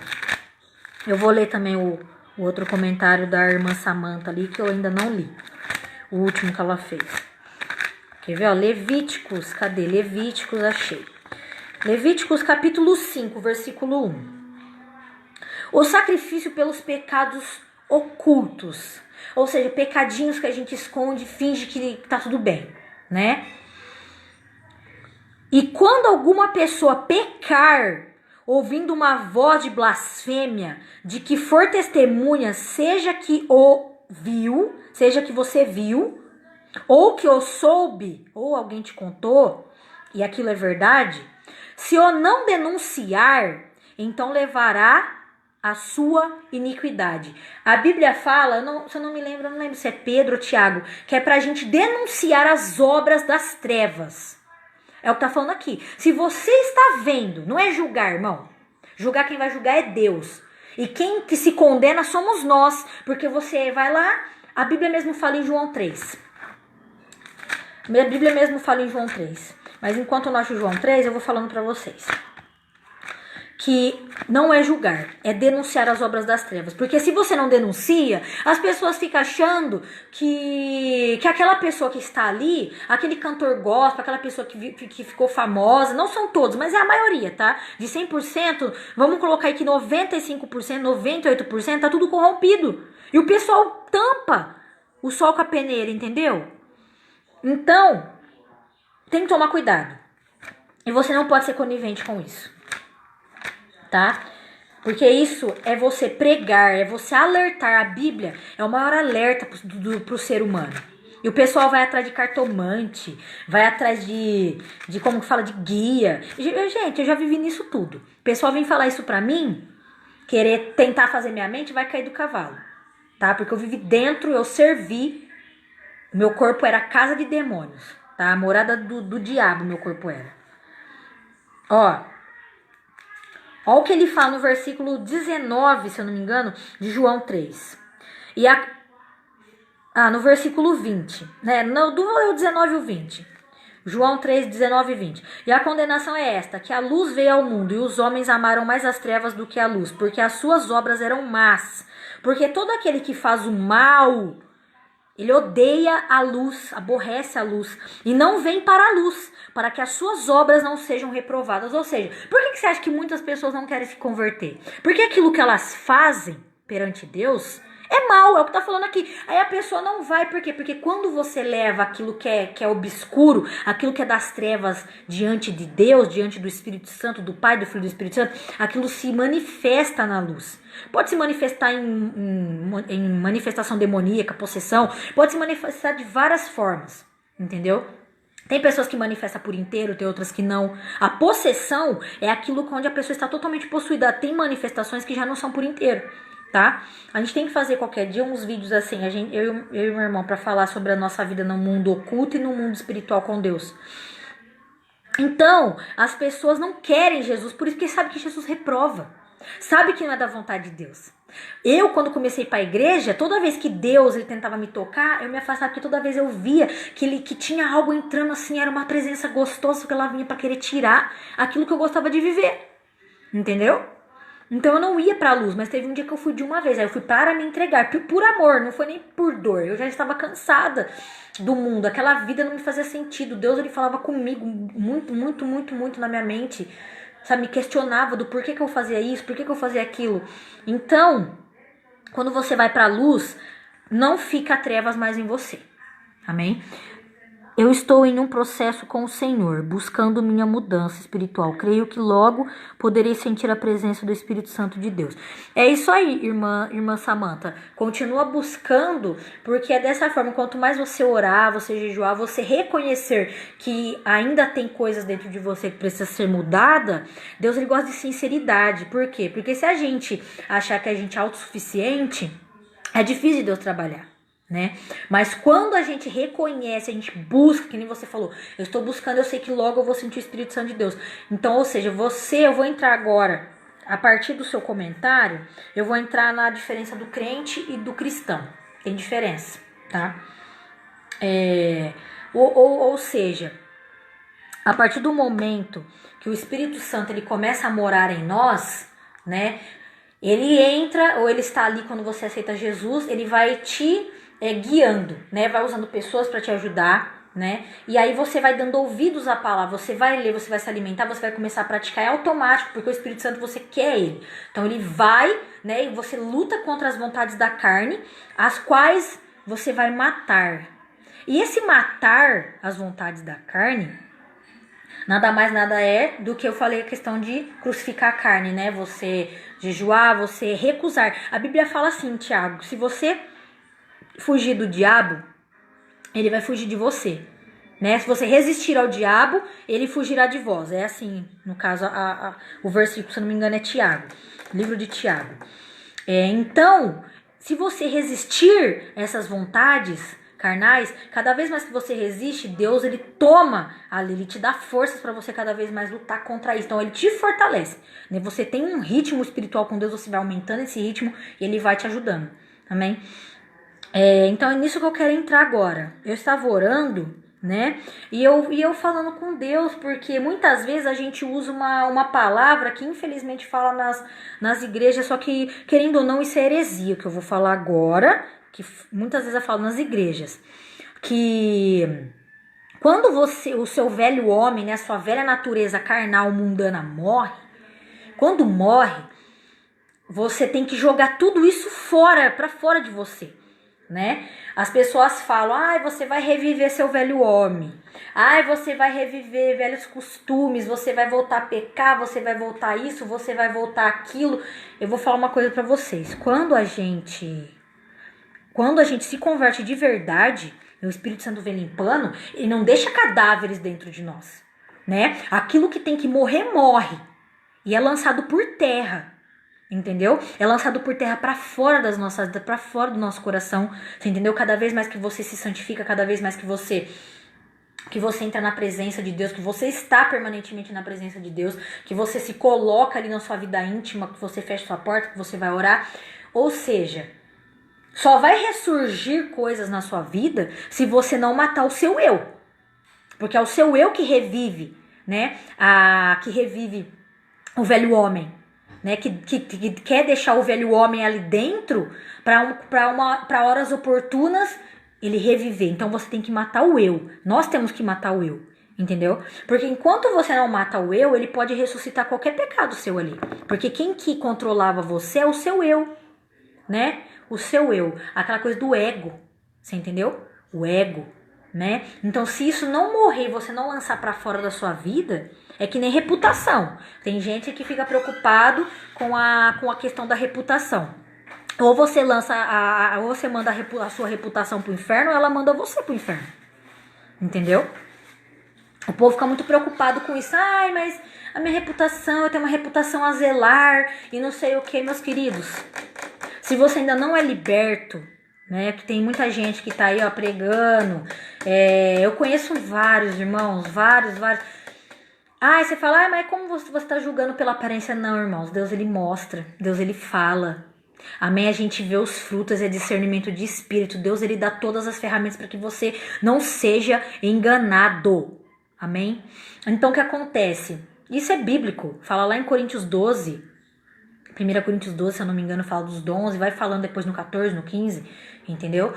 Eu vou ler também o outro comentário da irmã Samanta ali, que eu ainda não li. O último que ela fez. Quer ver? Ó, Levíticos, cadê? Levíticos, achei. Levíticos capítulo 5, versículo 1. O sacrifício pelos pecados ocultos. Ou seja, pecadinhos que a gente esconde, finge que tá tudo bem, né? E quando alguma pessoa pecar, ouvindo uma voz de blasfêmia, de que for testemunha, seja que você viu, ou que o soube, ou alguém te contou, e aquilo é verdade, se eu não denunciar, então levará a sua iniquidade. A Bíblia fala, se eu não me lembro, eu não lembro se é Pedro ou Tiago, que é pra gente denunciar as obras das trevas. É o que tá falando aqui. Se você está vendo, não é julgar, irmão. Julgar, quem vai julgar é Deus. E quem que se condena somos nós, porque você vai lá, a Bíblia mesmo fala em João 3. A Bíblia mesmo fala em João 3. Mas enquanto eu não acho João 3, eu vou falando pra vocês. Que não é julgar, é denunciar as obras das trevas. Porque se você não denuncia, as pessoas ficam achando que aquela pessoa que está ali, aquele cantor gospel, aquela pessoa que ficou famosa, não são todos, mas é a maioria, tá? De 100%, vamos colocar aí que 95%, 98% tá tudo corrompido. E o pessoal tampa o sol com a peneira, entendeu? Então, tem que tomar cuidado. E você não pode ser conivente com isso. Tá? Porque isso é você pregar, é você alertar. A Bíblia é o maior alerta pro ser humano. E o pessoal vai atrás de cartomante, vai atrás de como que fala, de guia. Gente, eu já vivi nisso tudo. O pessoal vem falar isso pra mim, querer tentar fazer minha mente, vai cair do cavalo. Tá? Porque eu vivi dentro, eu servi. Meu corpo era casa de demônios. Tá? A morada do diabo, meu corpo era. Ó o que ele fala no versículo 19, se eu não me engano, de João 3. No versículo 20. Né? Não, do 19 e o 20. João 3, 19 e 20. E a condenação é esta, que a luz veio ao mundo, e os homens amaram mais as trevas do que a luz, porque as suas obras eram más. Porque todo aquele que faz o mal, ele odeia a luz, aborrece a luz, e não vem para a luz, para que as suas obras não sejam reprovadas. Ou seja, por que você acha que muitas pessoas não querem se converter? Porque aquilo que elas fazem perante Deus é mal, é o que tá falando aqui. Aí a pessoa não vai, por quê? Porque quando você leva aquilo que é obscuro, aquilo que é das trevas diante de Deus, diante do Espírito Santo, do Pai, do Filho e do Espírito Santo, aquilo se manifesta na luz. Pode se manifestar em manifestação demoníaca, possessão, pode se manifestar de várias formas, entendeu? Tem pessoas que manifestam por inteiro, tem outras que não. A possessão é aquilo onde a pessoa está totalmente possuída. Tem manifestações que já não são por inteiro, tá? A gente tem que fazer qualquer dia uns vídeos assim, eu e meu irmão, pra falar sobre a nossa vida no mundo oculto e no mundo espiritual com Deus. Então, as pessoas não querem Jesus, por isso que sabem que Jesus reprova. Sabe que não é da vontade de Deus. Eu, quando comecei para a igreja, toda vez que Deus ele tentava me tocar, eu me afastava, porque toda vez eu via que tinha algo entrando assim, era uma presença gostosa, que ela vinha para querer tirar aquilo que eu gostava de viver. Entendeu? Então eu não ia pra luz, mas teve um dia que eu fui de uma vez, aí eu fui para me entregar, por amor, não foi nem por dor, eu já estava cansada do mundo, aquela vida não me fazia sentido, Deus ele falava comigo muito, muito, muito, muito na minha mente, sabe, me questionava do porquê que eu fazia isso, porquê que eu fazia aquilo. Então, quando você vai pra luz, não fica trevas mais em você, amém? Eu estou em um processo com o Senhor, buscando minha mudança espiritual. Creio que logo poderei sentir a presença do Espírito Santo de Deus. É isso aí, irmã Samantha. Continua buscando, porque é dessa forma, quanto mais você orar, você jejuar, você reconhecer que ainda tem coisas dentro de você que precisa ser mudada, Deus ele gosta de sinceridade. Por quê? Porque se a gente achar que a gente é autossuficiente, é difícil de Deus trabalhar. Né? Mas quando a gente reconhece, a gente busca, que nem você falou, eu estou buscando, eu sei que logo eu vou sentir o Espírito Santo de Deus. Então, ou seja, eu vou entrar agora, a partir do seu comentário, eu vou entrar na diferença do crente e do cristão. Tem diferença, tá? Ou seja, a partir do momento que o Espírito Santo ele começa a morar em nós, né? Ele entra, ou ele está ali quando você aceita Jesus, ele vai te guiando, né? Vai usando pessoas para te ajudar, né? E aí você vai dando ouvidos à palavra, você vai ler, você vai se alimentar, você vai começar a praticar, é automático, porque o Espírito Santo você quer ele. Então ele vai, né? E você luta contra as vontades da carne, as quais você vai matar. E esse matar as vontades da carne, nada mais nada é do que eu falei a questão de crucificar a carne, né? Você jejuar, você recusar. A Bíblia fala assim, Tiago, se você fugir do diabo, ele vai fugir de você. né? Se você resistir ao diabo, ele fugirá de vós. É assim, no caso, o versículo, se eu não me engano, é Tiago. Livro de Tiago. Então, se você resistir essas vontades carnais, cada vez mais que você resiste, Deus, ele toma ali, ele te dá forças para você cada vez mais lutar contra isso. Então, ele te fortalece, né? Você tem um ritmo espiritual com Deus, você vai aumentando esse ritmo e ele vai te ajudando, amém? Então, é nisso que eu quero entrar agora. Eu estava orando, né? E eu falando com Deus, porque muitas vezes a gente usa uma palavra que infelizmente fala nas igrejas, só que, querendo ou não, isso é heresia, que eu vou falar agora, que muitas vezes eu falo nas igrejas, que quando o seu velho homem, né, a sua velha natureza carnal mundana morre, quando morre, você tem que jogar tudo isso fora, para fora de você, né? As pessoas falam, ai, você vai reviver seu velho homem, ai, você vai reviver velhos costumes, você vai voltar a pecar, você vai voltar isso, você vai voltar aquilo. Eu vou falar uma coisa pra vocês, quando a gente se converte de verdade, o Espírito Santo vem limpando, ele não deixa cadáveres dentro de nós, né? Aquilo que tem que morrer, morre, e é lançado por terra. Entendeu? É lançado por terra para fora das nossas vidas, para fora do nosso coração. Você entendeu? Cada vez mais que você se santifica, cada vez mais que você entra na presença de Deus, que você está permanentemente na presença de Deus, que você se coloca ali na sua vida íntima, que você fecha sua porta, que você vai orar. Ou seja, só vai ressurgir coisas na sua vida se você não matar o seu eu. Porque é o seu eu que revive, né? Que revive o velho homem. Né, que quer deixar o velho homem ali dentro para horas oportunas ele reviver. Então você tem que matar o eu. Nós temos que matar o eu, entendeu? Porque enquanto você não mata o eu, ele pode ressuscitar qualquer pecado seu ali. Porque quem que controlava você é o seu eu, né? O seu eu, aquela coisa do ego, você entendeu? O ego, né? Então se isso não morrer e você não lançar para fora da sua vida, é que nem reputação. Tem gente que fica preocupado com a questão da reputação. Ou você lança ou você manda a sua reputação pro inferno, ou ela manda você pro inferno. Entendeu? O povo fica muito preocupado com isso. Ai, mas a minha reputação, eu tenho uma reputação a zelar e não sei o que, meus queridos. Se você ainda não é liberto, né, que tem muita gente que tá aí, ó, pregando. Eu conheço vários irmãos, vários. Ai, você fala, mas como você está julgando pela aparência? Não, irmãos, Deus ele mostra, Deus ele fala. Amém? A gente vê os frutos, é discernimento de espírito. Deus ele dá todas as ferramentas para que você não seja enganado. Amém? Então o que acontece? Isso é bíblico, fala lá em Coríntios 12, 1 Coríntios 12, se eu não me engano, fala dos dons, e vai falando depois no 14, no 15, entendeu?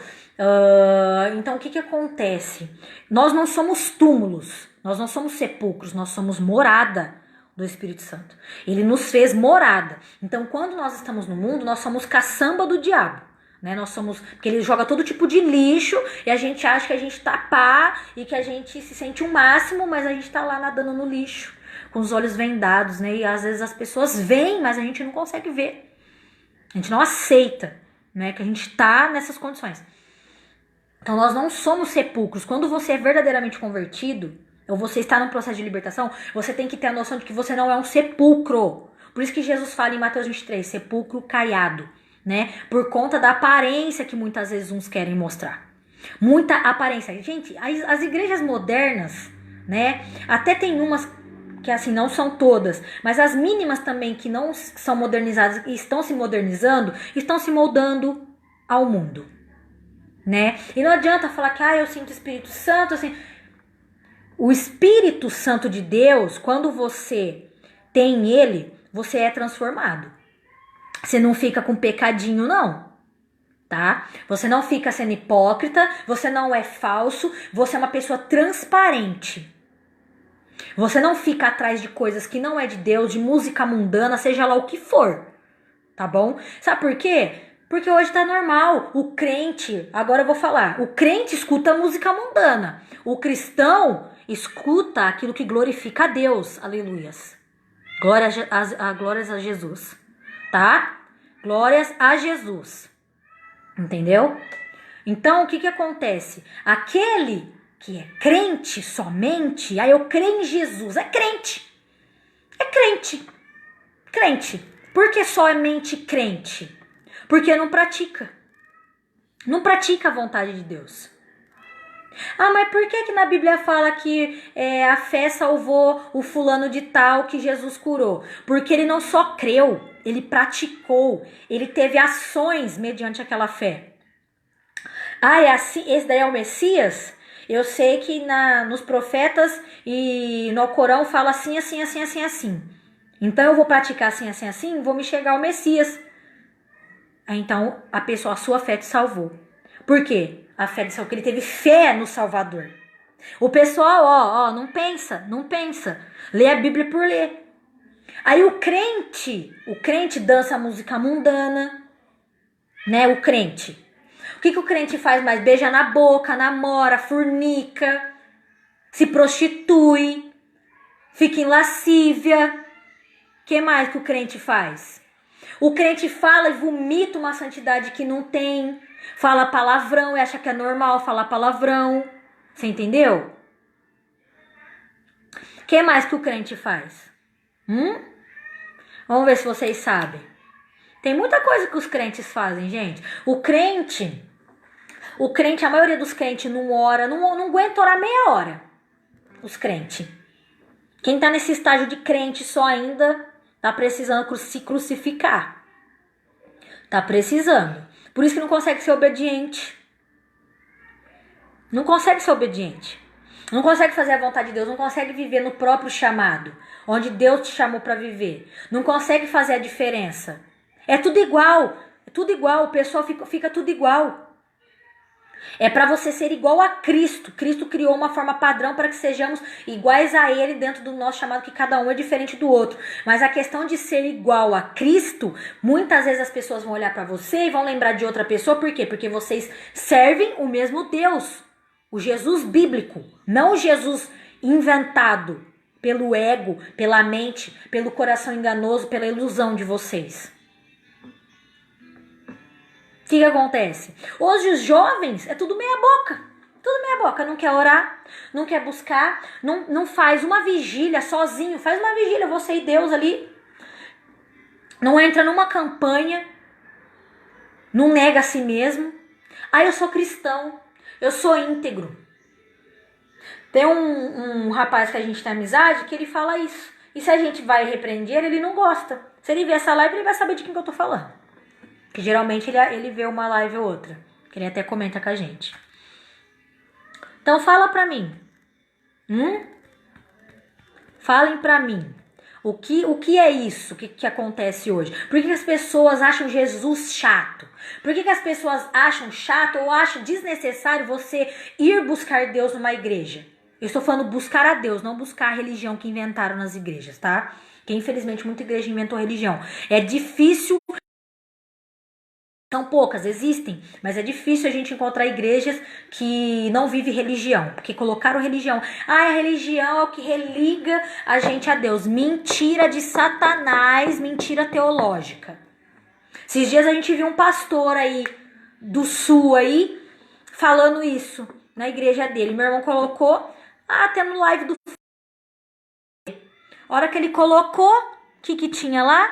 Então o que acontece? Nós não somos túmulos. Nós não somos sepulcros, nós somos morada do Espírito Santo. Ele nos fez morada. Então, quando nós estamos no mundo, nós somos caçamba do diabo. Né? Nós somos, porque ele joga todo tipo de lixo e a gente acha que a gente tá pá e que a gente se sente o máximo, mas a gente tá lá nadando no lixo, com os olhos vendados, né? E às vezes as pessoas veem, mas a gente não consegue ver. A gente não aceita, né, que a gente tá nessas condições. Então, nós não somos sepulcros. Quando você é verdadeiramente convertido, ou você está num processo de libertação, você tem que ter a noção de que você não é um sepulcro. Por isso que Jesus fala em Mateus 23, sepulcro caiado, né? Por conta da aparência que muitas vezes uns querem mostrar. Muita aparência. Gente, as igrejas modernas, né? Até tem umas que assim, não são todas, mas as mínimas também que não são modernizadas e estão se modernizando, estão se moldando ao mundo, né? E não adianta falar que, eu sinto o Espírito Santo, assim... O Espírito Santo de Deus, quando você tem ele, você é transformado. Você não fica com pecadinho, não. Tá? Você não fica sendo hipócrita, você não é falso, você é uma pessoa transparente. Você não fica atrás de coisas que não é de Deus, de música mundana, seja lá o que for. Tá bom? Sabe por quê? Porque hoje tá normal. O crente, agora eu vou falar, o crente escuta música mundana. O cristão escuta aquilo que glorifica a Deus. Aleluias. Glórias a Jesus. Tá? Glórias a Jesus. Entendeu? Então, o que acontece? Aquele que é crente somente, eu creio em Jesus, é crente. É crente. Crente. Por que somente crente? Porque não pratica. Não pratica a vontade de Deus. Mas por que na Bíblia fala que a fé salvou o fulano de tal que Jesus curou? Porque ele não só creu, ele praticou, ele teve ações mediante aquela fé. É assim, esse daí é o Messias? Eu sei que nos profetas e no Corão fala assim, assim, assim, assim, assim. Então eu vou praticar assim, assim, assim, vou me chegar ao Messias. Então a sua fé te salvou. Por quê? A fé de salvou, porque ele teve fé no Salvador. O pessoal, não pensa. Lê a Bíblia por ler. Aí o crente dança música mundana, né? O crente. O que o crente faz mais? Beija na boca, namora, fornica, se prostitui, fica em lascívia. O que mais que o crente faz? O crente fala e vomita uma santidade que não tem. Fala palavrão e acha que é normal falar palavrão. Você entendeu? O que mais que o crente faz? Vamos ver se vocês sabem. Tem muita coisa que os crentes fazem, gente. O crente, a maioria dos crentes não ora, não aguenta orar meia hora. Os crentes. Quem tá nesse estágio de crente só ainda tá precisando se crucificar. Tá precisando. Por isso que não consegue ser obediente. Não consegue ser obediente. Não consegue fazer a vontade de Deus. Não consegue viver no próprio chamado. Onde Deus te chamou para viver. Não consegue fazer a diferença. É tudo igual. É tudo igual. O pessoal fica tudo igual. É para você ser igual a Cristo. Cristo criou uma forma padrão para que sejamos iguais a Ele dentro do nosso chamado, que cada um é diferente do outro. Mas a questão de ser igual a Cristo, muitas vezes as pessoas vão olhar para você e vão lembrar de outra pessoa. Por quê? Porque vocês servem o mesmo Deus. O Jesus bíblico, não o Jesus inventado pelo ego, pela mente, pelo coração enganoso, pela ilusão de vocês. O que acontece? Hoje os jovens é tudo meia boca. Tudo meia boca. Não quer orar, não quer buscar, não faz uma vigília sozinho. Faz uma vigília, você e Deus ali. Não entra numa campanha. Não nega a si mesmo. Eu sou cristão. Eu sou íntegro. Tem um rapaz que a gente tem amizade que ele fala isso. E se a gente vai repreender, ele não gosta. Se ele ver essa live, ele vai saber de quem que eu tô falando. Que geralmente ele vê uma live ou outra. Que ele até comenta com a gente. Então fala pra mim. Falem pra mim. O que é isso que acontece hoje? Por que as pessoas acham Jesus chato? Por que as pessoas acham chato ou acham desnecessário você ir buscar Deus numa igreja? Eu estou falando buscar a Deus, não buscar a religião que inventaram nas igrejas, tá? Que infelizmente muita igreja inventou religião. É difícil. São poucas, existem, mas é difícil a gente encontrar igrejas que não vivem religião, porque colocaram religião. A religião é o que religa a gente a Deus. Mentira de Satanás, mentira teológica. Esses dias a gente viu um pastor aí do sul aí falando isso na igreja dele. Meu irmão colocou, tendo live do... A hora que ele colocou, o que tinha lá?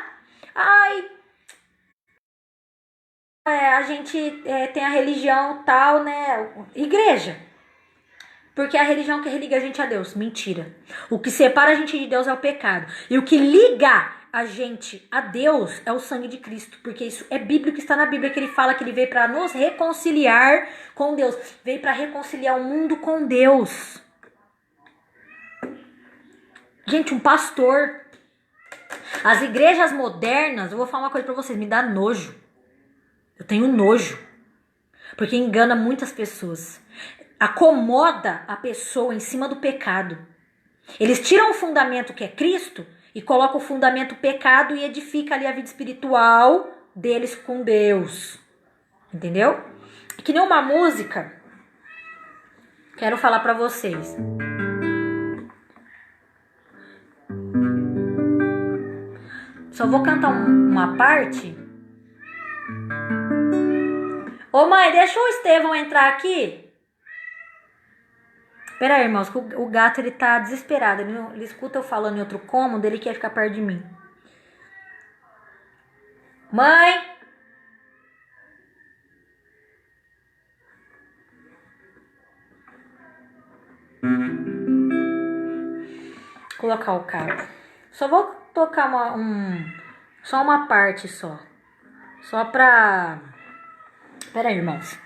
A gente tem a religião tal, né? Igreja. Porque é a religião que religa a gente a Deus. Mentira. O que separa a gente de Deus é o pecado. E o que liga a gente a Deus é o sangue de Cristo. Porque isso é bíblico, está na Bíblia, que ele fala que ele veio para nos reconciliar com Deus. Veio para reconciliar o mundo com Deus. Gente, um pastor. As igrejas modernas, eu vou falar uma coisa para vocês, me dá nojo. Eu tenho nojo, porque engana muitas pessoas. Acomoda a pessoa em cima do pecado. Eles tiram o fundamento que é Cristo e colocam o fundamento pecado e edifica ali a vida espiritual deles com Deus. Entendeu? Que nem uma música. Quero falar pra vocês. Só vou cantar uma parte. Ô mãe, deixa o Estevão entrar aqui. Pera aí, irmãos, que o gato ele tá desesperado. Ele escuta eu falando em outro cômodo, ele quer ficar perto de mim. Mãe! Vou colocar o cabo. Só vou tocar só uma parte só. Só pra... Pera aí, irmãos.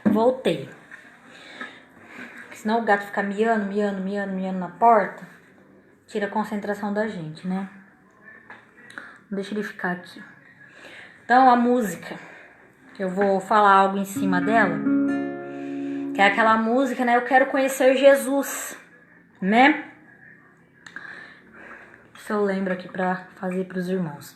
Voltei. Senão o gato fica miando na porta. Tira a concentração da gente, né? Deixa ele ficar aqui. Então, a música. Eu vou falar algo em cima dela. Que é aquela música, né? Eu quero conhecer Jesus. Né? Se eu lembro aqui pra fazer pros irmãos.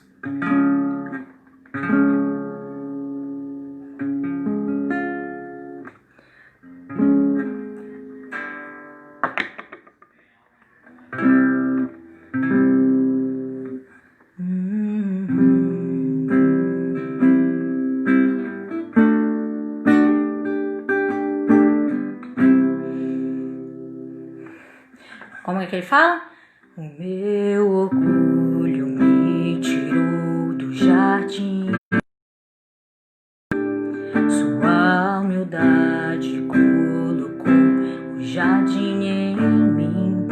Como é que ele fala? O meu orgulho me tirou do jardim. Sua humildade colocou o jardim em mim.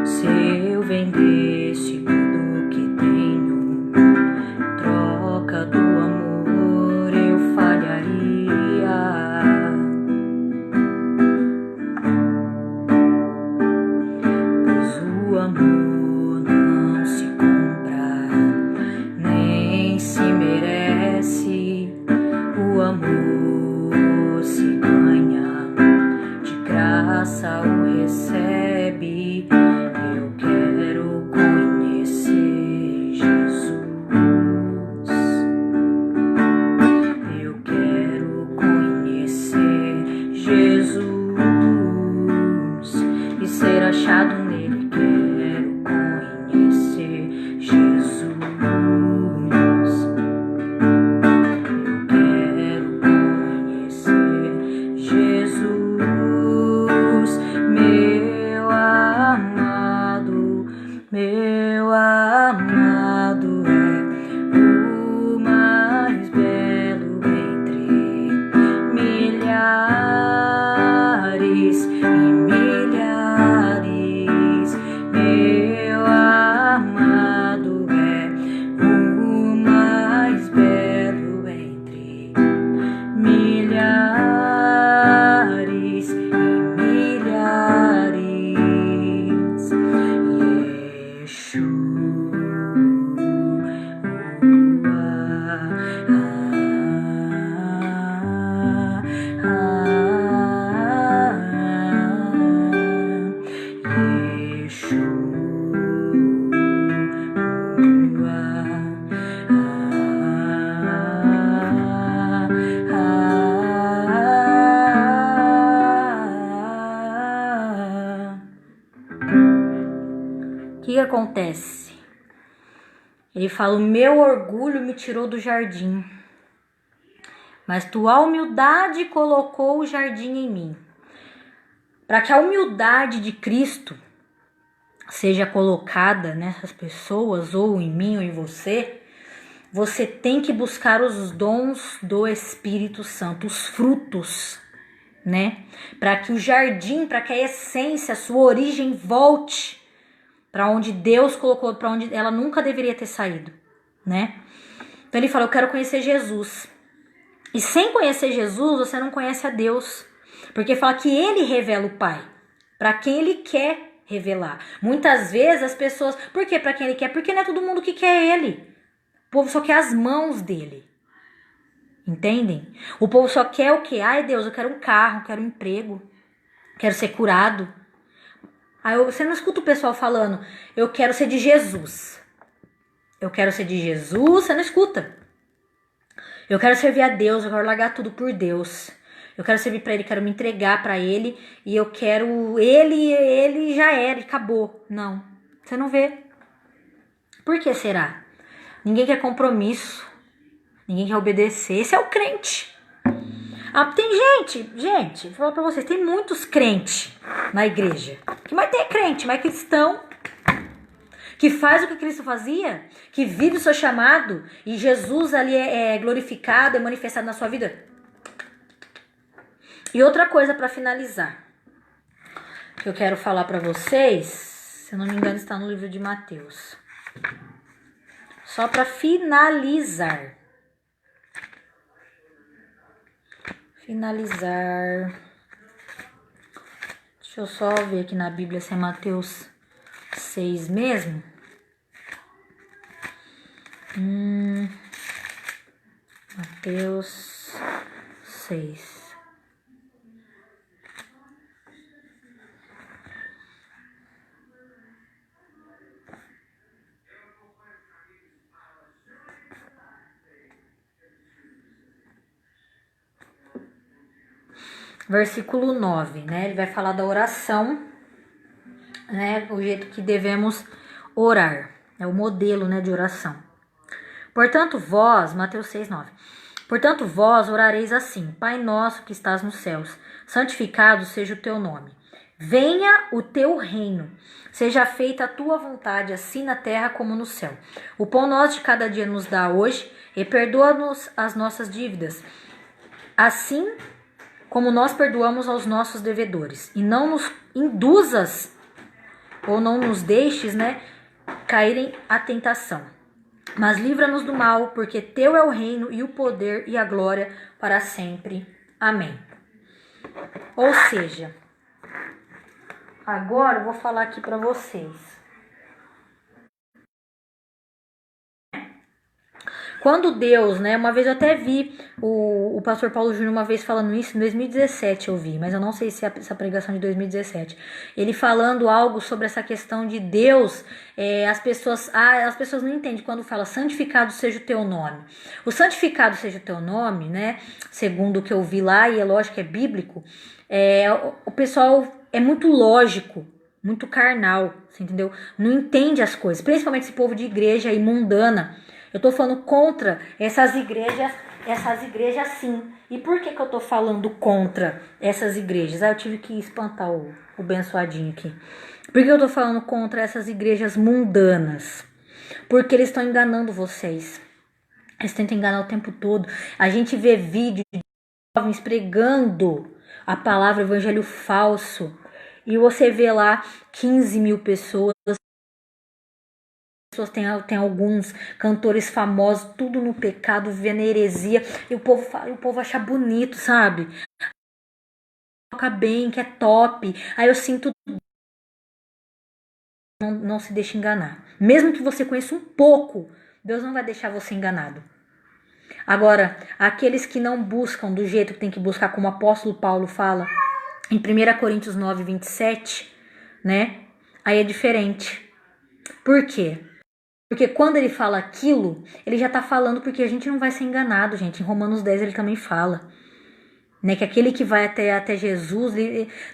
Se eu vendesse tudo que tenho, em troca do amor eu falharia. O amor não se compra, nem se merece. O amor se ganha, de graça o recebe. Eu quero conhecer Jesus. Eu quero conhecer Jesus e ser achado nele. Meu amado é o mais belo entre milhares e milhares. Meu amado é o mais belo entre milhares e milhares. O que acontece? Ele fala: o meu orgulho me tirou do jardim, mas tua humildade colocou o jardim em mim. Para que a humildade de Cristo seja colocada nessas pessoas, ou em mim ou em você, você tem que buscar os dons do Espírito Santo, os frutos, né? Para que o jardim, para que a essência, a sua origem volte para onde Deus colocou, para onde ela nunca deveria ter saído, né? Então ele fala: eu quero conhecer Jesus. E sem conhecer Jesus, você não conhece a Deus. Porque fala que ele revela o Pai, para quem ele quer revelar. Muitas vezes as pessoas... Por que para quem ele quer? Porque não é todo mundo que quer ele. O povo só quer as mãos dele. Entendem? O povo só quer o quê? Ai, Deus, eu quero um carro, quero um emprego, quero ser curado. Aí você não escuta o pessoal falando, eu quero ser de Jesus. Eu quero ser de Jesus, você não escuta. Eu quero servir a Deus, eu quero largar tudo por Deus. Eu quero servir pra Ele, quero me entregar pra Ele. E eu quero Ele já era e acabou. Não, você não vê. Por que será? Ninguém quer compromisso. Ninguém quer obedecer. Esse é o crente. Tem gente, vou falar pra vocês, tem muitos crentes na igreja. Que mais tem crente, mais cristão, que faz o que Cristo fazia, que vive o seu chamado, e Jesus ali é glorificado, é manifestado na sua vida. E outra coisa pra finalizar, que eu quero falar pra vocês, se eu não me engano está no livro de Mateus. Só pra finalizar. Deixa eu só ver aqui na Bíblia se é Mateus 6 mesmo. Mateus 6. Versículo 9, né? Ele vai falar da oração, né? O jeito que devemos orar. É o modelo, né, de oração. Portanto, vós, Mateus 6, 9. Portanto, vós orareis assim: Pai nosso que estás nos céus, santificado seja o teu nome. Venha o teu reino. Seja feita a tua vontade, assim na terra como no céu. O pão nosso de cada dia nos dá hoje, e perdoa-nos as nossas dívidas, assim como nós perdoamos aos nossos devedores. E não nos induzas, ou não nos deixes, né, caírem à tentação. Mas livra-nos do mal, porque teu é o reino e o poder e a glória para sempre. Amém. Ou seja, agora eu vou falar aqui para vocês. Quando Deus, né, uma vez eu até vi o pastor Paulo Júnior uma vez falando isso, em 2017 eu vi, mas eu não sei se é essa pregação de 2017. Ele falando algo sobre essa questão de Deus, as pessoas não entendem quando fala santificado seja o teu nome. O santificado seja o teu nome, né, segundo o que eu vi lá, e é lógico que é bíblico, o pessoal é muito lógico, muito carnal, você entendeu? Não entende as coisas, principalmente esse povo de igreja aí mundana. Eu tô falando contra essas igrejas sim. E por que eu tô falando contra essas igrejas? Eu tive que espantar o abençoadinho aqui. Por que eu tô falando contra essas igrejas mundanas? Porque eles estão enganando vocês. Eles tentam enganar o tempo todo. A gente vê vídeo de jovens pregando a palavra, evangelho falso. E você vê lá 15 mil pessoas. Tem alguns cantores famosos, tudo no pecado, vivendo heresia, e o povo acha bonito, sabe? Toca bem, que é top. Aí eu sinto. Não se deixe enganar. Mesmo que você conheça um pouco, Deus não vai deixar você enganado. Agora, aqueles que não buscam do jeito que tem que buscar, como o apóstolo Paulo fala em 1 Coríntios 9, 27, né? Aí é diferente. Por quê? Porque quando ele fala aquilo, ele já tá falando porque a gente não vai ser enganado, gente. Em Romanos 10 ele também fala, né, que aquele que vai até Jesus,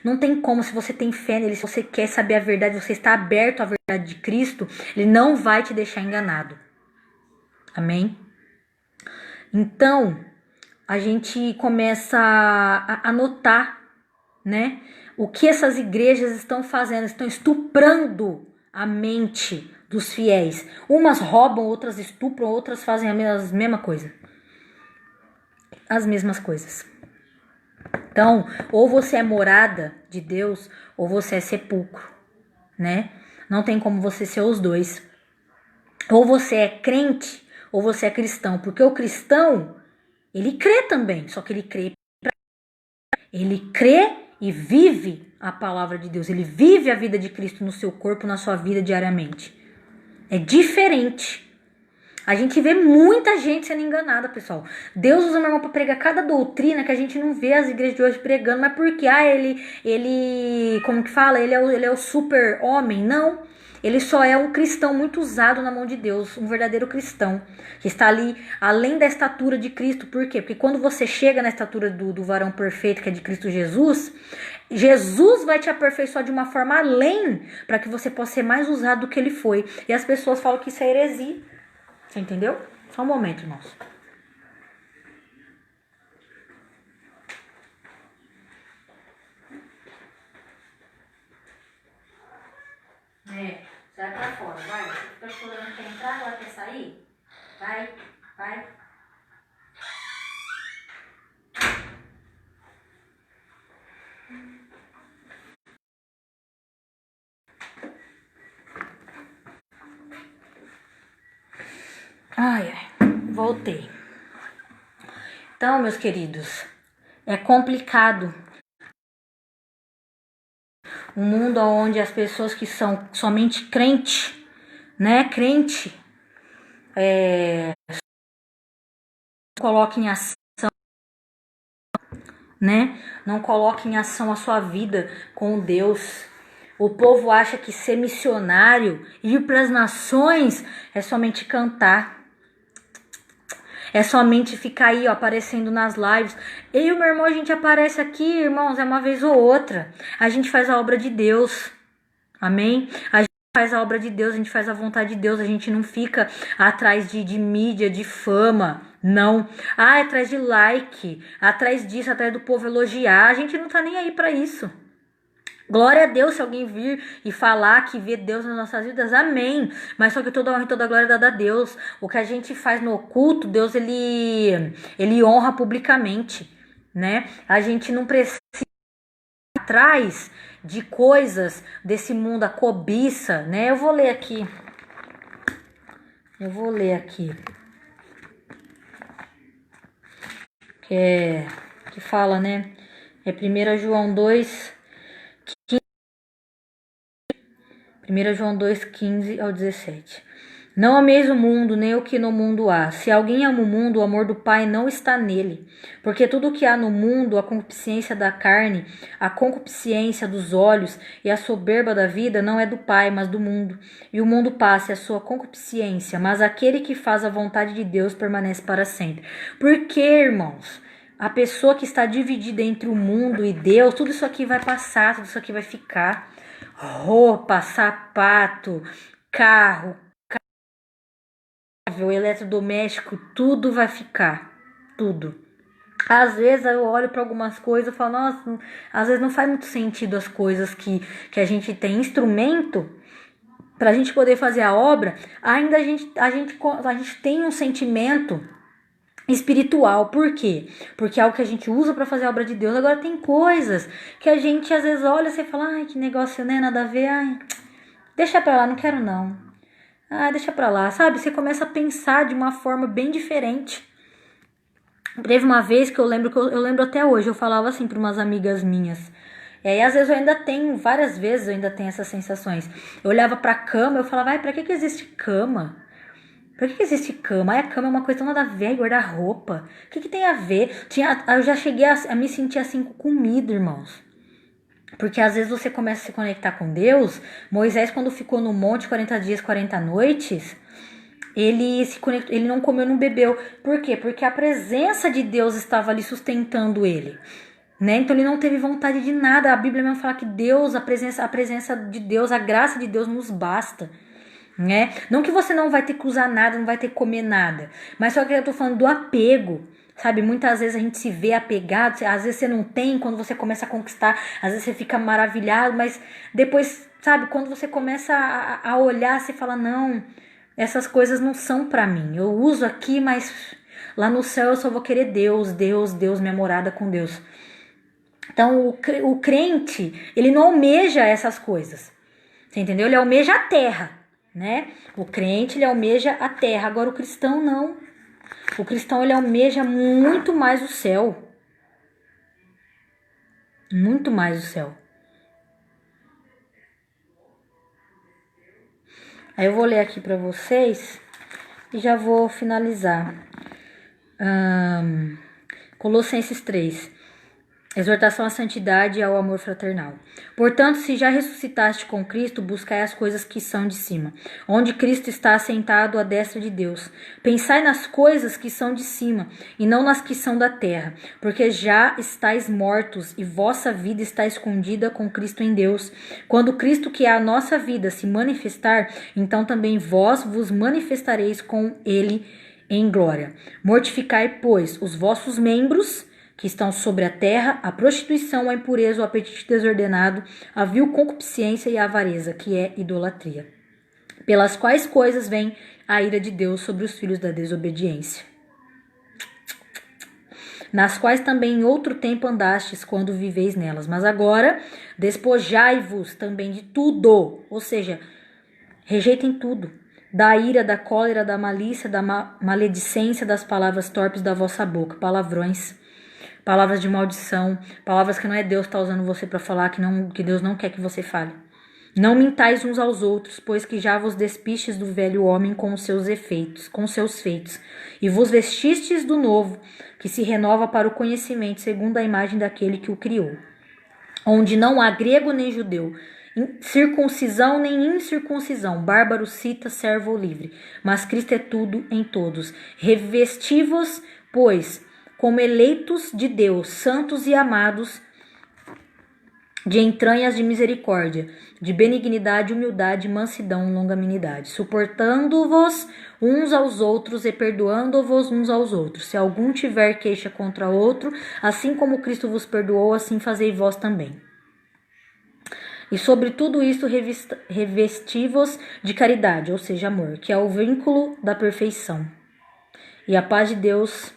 não tem como, se você tem fé nele, se você quer saber a verdade, você está aberto à verdade de Cristo, ele não vai te deixar enganado. Amém? Então, a gente começa a notar, né, o que essas igrejas estão fazendo, estão estuprando a mente dos fiéis. Umas roubam, outras estupram, outras fazem a mesma coisa. As mesmas coisas. Então, ou você é morada de Deus, ou você é sepulcro, né? Não tem como você ser os dois. Ou você é crente, ou você é cristão. Porque o cristão, ele crê também, só que ele crê e vive a palavra de Deus. Ele vive a vida de Cristo no seu corpo, na sua vida diariamente. É diferente. A gente vê muita gente sendo enganada, pessoal. Deus usa meu irmão pra pregar cada doutrina que a gente não vê as igrejas de hoje pregando, mas porque, como que fala? Ele é o super homem? Não. Ele só é um cristão muito usado na mão de Deus, um verdadeiro cristão, que está ali além da estatura de Cristo. Por quê? Porque quando você chega na estatura do varão perfeito, que é de Cristo Jesus, Jesus vai te aperfeiçoar de uma forma além, para que você possa ser mais usado do que ele foi. E as pessoas falam que isso é heresia. Você entendeu? Só um momento, irmãos. Sai pra fora, vai. Você fica chorando, quer entrar, ela quer sair? Vai. Ai, voltei. Então, meus queridos, é complicado. Um mundo onde as pessoas que são somente crente, coloquem em ação, não coloquem em ação a sua vida com Deus. O povo acha que ser missionário, ir para as nações, é somente cantar. É somente ficar aí, ó, aparecendo nas lives. Eu e o meu irmão, a gente aparece aqui, irmãos, é uma vez ou outra. A gente faz a obra de Deus. Amém? A gente faz a obra de Deus, a gente faz a vontade de Deus. A gente não fica atrás de mídia, de fama. Não. É atrás de like, atrás disso, atrás do povo elogiar. A gente não tá nem aí pra isso. Glória a Deus se alguém vir e falar que vê Deus nas nossas vidas, amém. Mas só que toda honra e toda glória é dada a Deus. O que a gente faz no oculto, Deus ele honra publicamente, né? A gente não precisa ir atrás de coisas desse mundo, a cobiça, né? Eu vou ler aqui. Que fala, né? É 1 João 2:15 ao 17. Não ameis o mundo, nem o que no mundo há. Se alguém ama o mundo, o amor do Pai não está nele. Porque tudo o que há no mundo, a concupiscência da carne, a concupiscência dos olhos e a soberba da vida, não é do Pai, mas do mundo. E o mundo passa, a sua concupiscência, mas aquele que faz a vontade de Deus permanece para sempre. Por que, irmãos? A pessoa que está dividida entre o mundo e Deus, tudo isso aqui vai passar, tudo isso aqui vai ficar. Roupa, sapato, carro, eletrodoméstico, tudo vai ficar. Tudo. Às vezes eu olho para algumas coisas e falo, nossa, às vezes não faz muito sentido as coisas que a gente tem instrumento para a gente poder fazer a obra. Ainda a gente tem um sentimento espiritual. Por quê? Porque é algo que a gente usa para fazer a obra de Deus. Agora tem coisas que a gente às vezes olha e fala, ai, que negócio, né, nada a ver, ai, deixa pra lá, não quero não. Deixa pra lá, sabe? Você começa a pensar de uma forma bem diferente. Teve uma vez que eu lembro até hoje, eu falava assim para umas amigas minhas. E aí, às vezes, várias vezes eu ainda tenho essas sensações. Eu olhava pra cama, eu falava, pra que existe cama? Pra que existe cama? A cama é uma coisa tão nada a ver, guarda-roupa. O que tem a ver? Eu já cheguei a me sentir assim com comida, irmãos. Porque às vezes você começa a se conectar com Deus. Moisés, quando ficou no monte 40 dias, 40 noites, ele não comeu, não bebeu. Por quê? Porque a presença de Deus estava ali sustentando ele. Né? Então ele não teve vontade de nada. A Bíblia mesmo fala que Deus, a presença de Deus, a graça de Deus nos basta. Né? Não que você não vai ter que usar nada, não vai ter que comer nada. Mas só que eu tô falando do apego. Sabe, muitas vezes a gente se vê apegado, às vezes você não tem, quando você começa a conquistar, às vezes você fica maravilhado, mas depois, sabe, quando você começa a olhar, você fala, não, essas coisas não são pra mim, eu uso aqui, mas lá no céu eu só vou querer Deus, minha morada com Deus. Então o crente, ele não almeja essas coisas, você entendeu? Ele almeja a terra, né? O crente, ele almeja a terra, agora o cristão não. O cristão, ele almeja muito mais o céu. Muito mais o céu. Aí eu vou ler aqui pra vocês E já vou finalizar. Colossenses 3. Exortação à santidade e ao amor fraternal. Portanto, se já ressuscitaste com Cristo, buscai as coisas que são de cima, onde Cristo está assentado à destra de Deus. Pensai nas coisas que são de cima, e não nas que são da terra, porque já estáis mortos, e vossa vida está escondida com Cristo em Deus. Quando Cristo, que é a nossa vida, se manifestar, então também vós vos manifestareis com ele em glória. Mortificai, pois, os vossos membros que estão sobre a terra, a prostituição, a impureza, o apetite desordenado, a vil concupiscência e a avareza, que é idolatria, pelas quais coisas vem a ira de Deus sobre os filhos da desobediência, nas quais também em outro tempo andastes quando viveis nelas, mas agora despojai-vos também de tudo, ou seja, rejeitem tudo, da ira, da cólera, da malícia, da maledicência, das palavras torpes da vossa boca, palavrões, palavras de maldição, palavras que não é Deus que está usando você para falar, que Deus não quer que você fale. Não mintais uns aos outros, pois que já vos despistes do velho homem com os seus efeitos, com seus feitos, e vos vestistes do novo, que se renova para o conhecimento segundo a imagem daquele que o criou, onde não há grego nem judeu, circuncisão nem incircuncisão, bárbaro, cita, servo ou livre, mas Cristo é tudo em todos. Revesti-vos, pois, como eleitos de Deus, santos e amados, de entranhas de misericórdia, de benignidade, humildade, mansidão, longanimidade, suportando-vos uns aos outros e perdoando-vos uns aos outros. Se algum tiver queixa contra outro, assim como Cristo vos perdoou, assim fazei vós também. E sobre tudo isto revesti-vos de caridade, ou seja, amor, que é o vínculo da perfeição. E a paz de Deus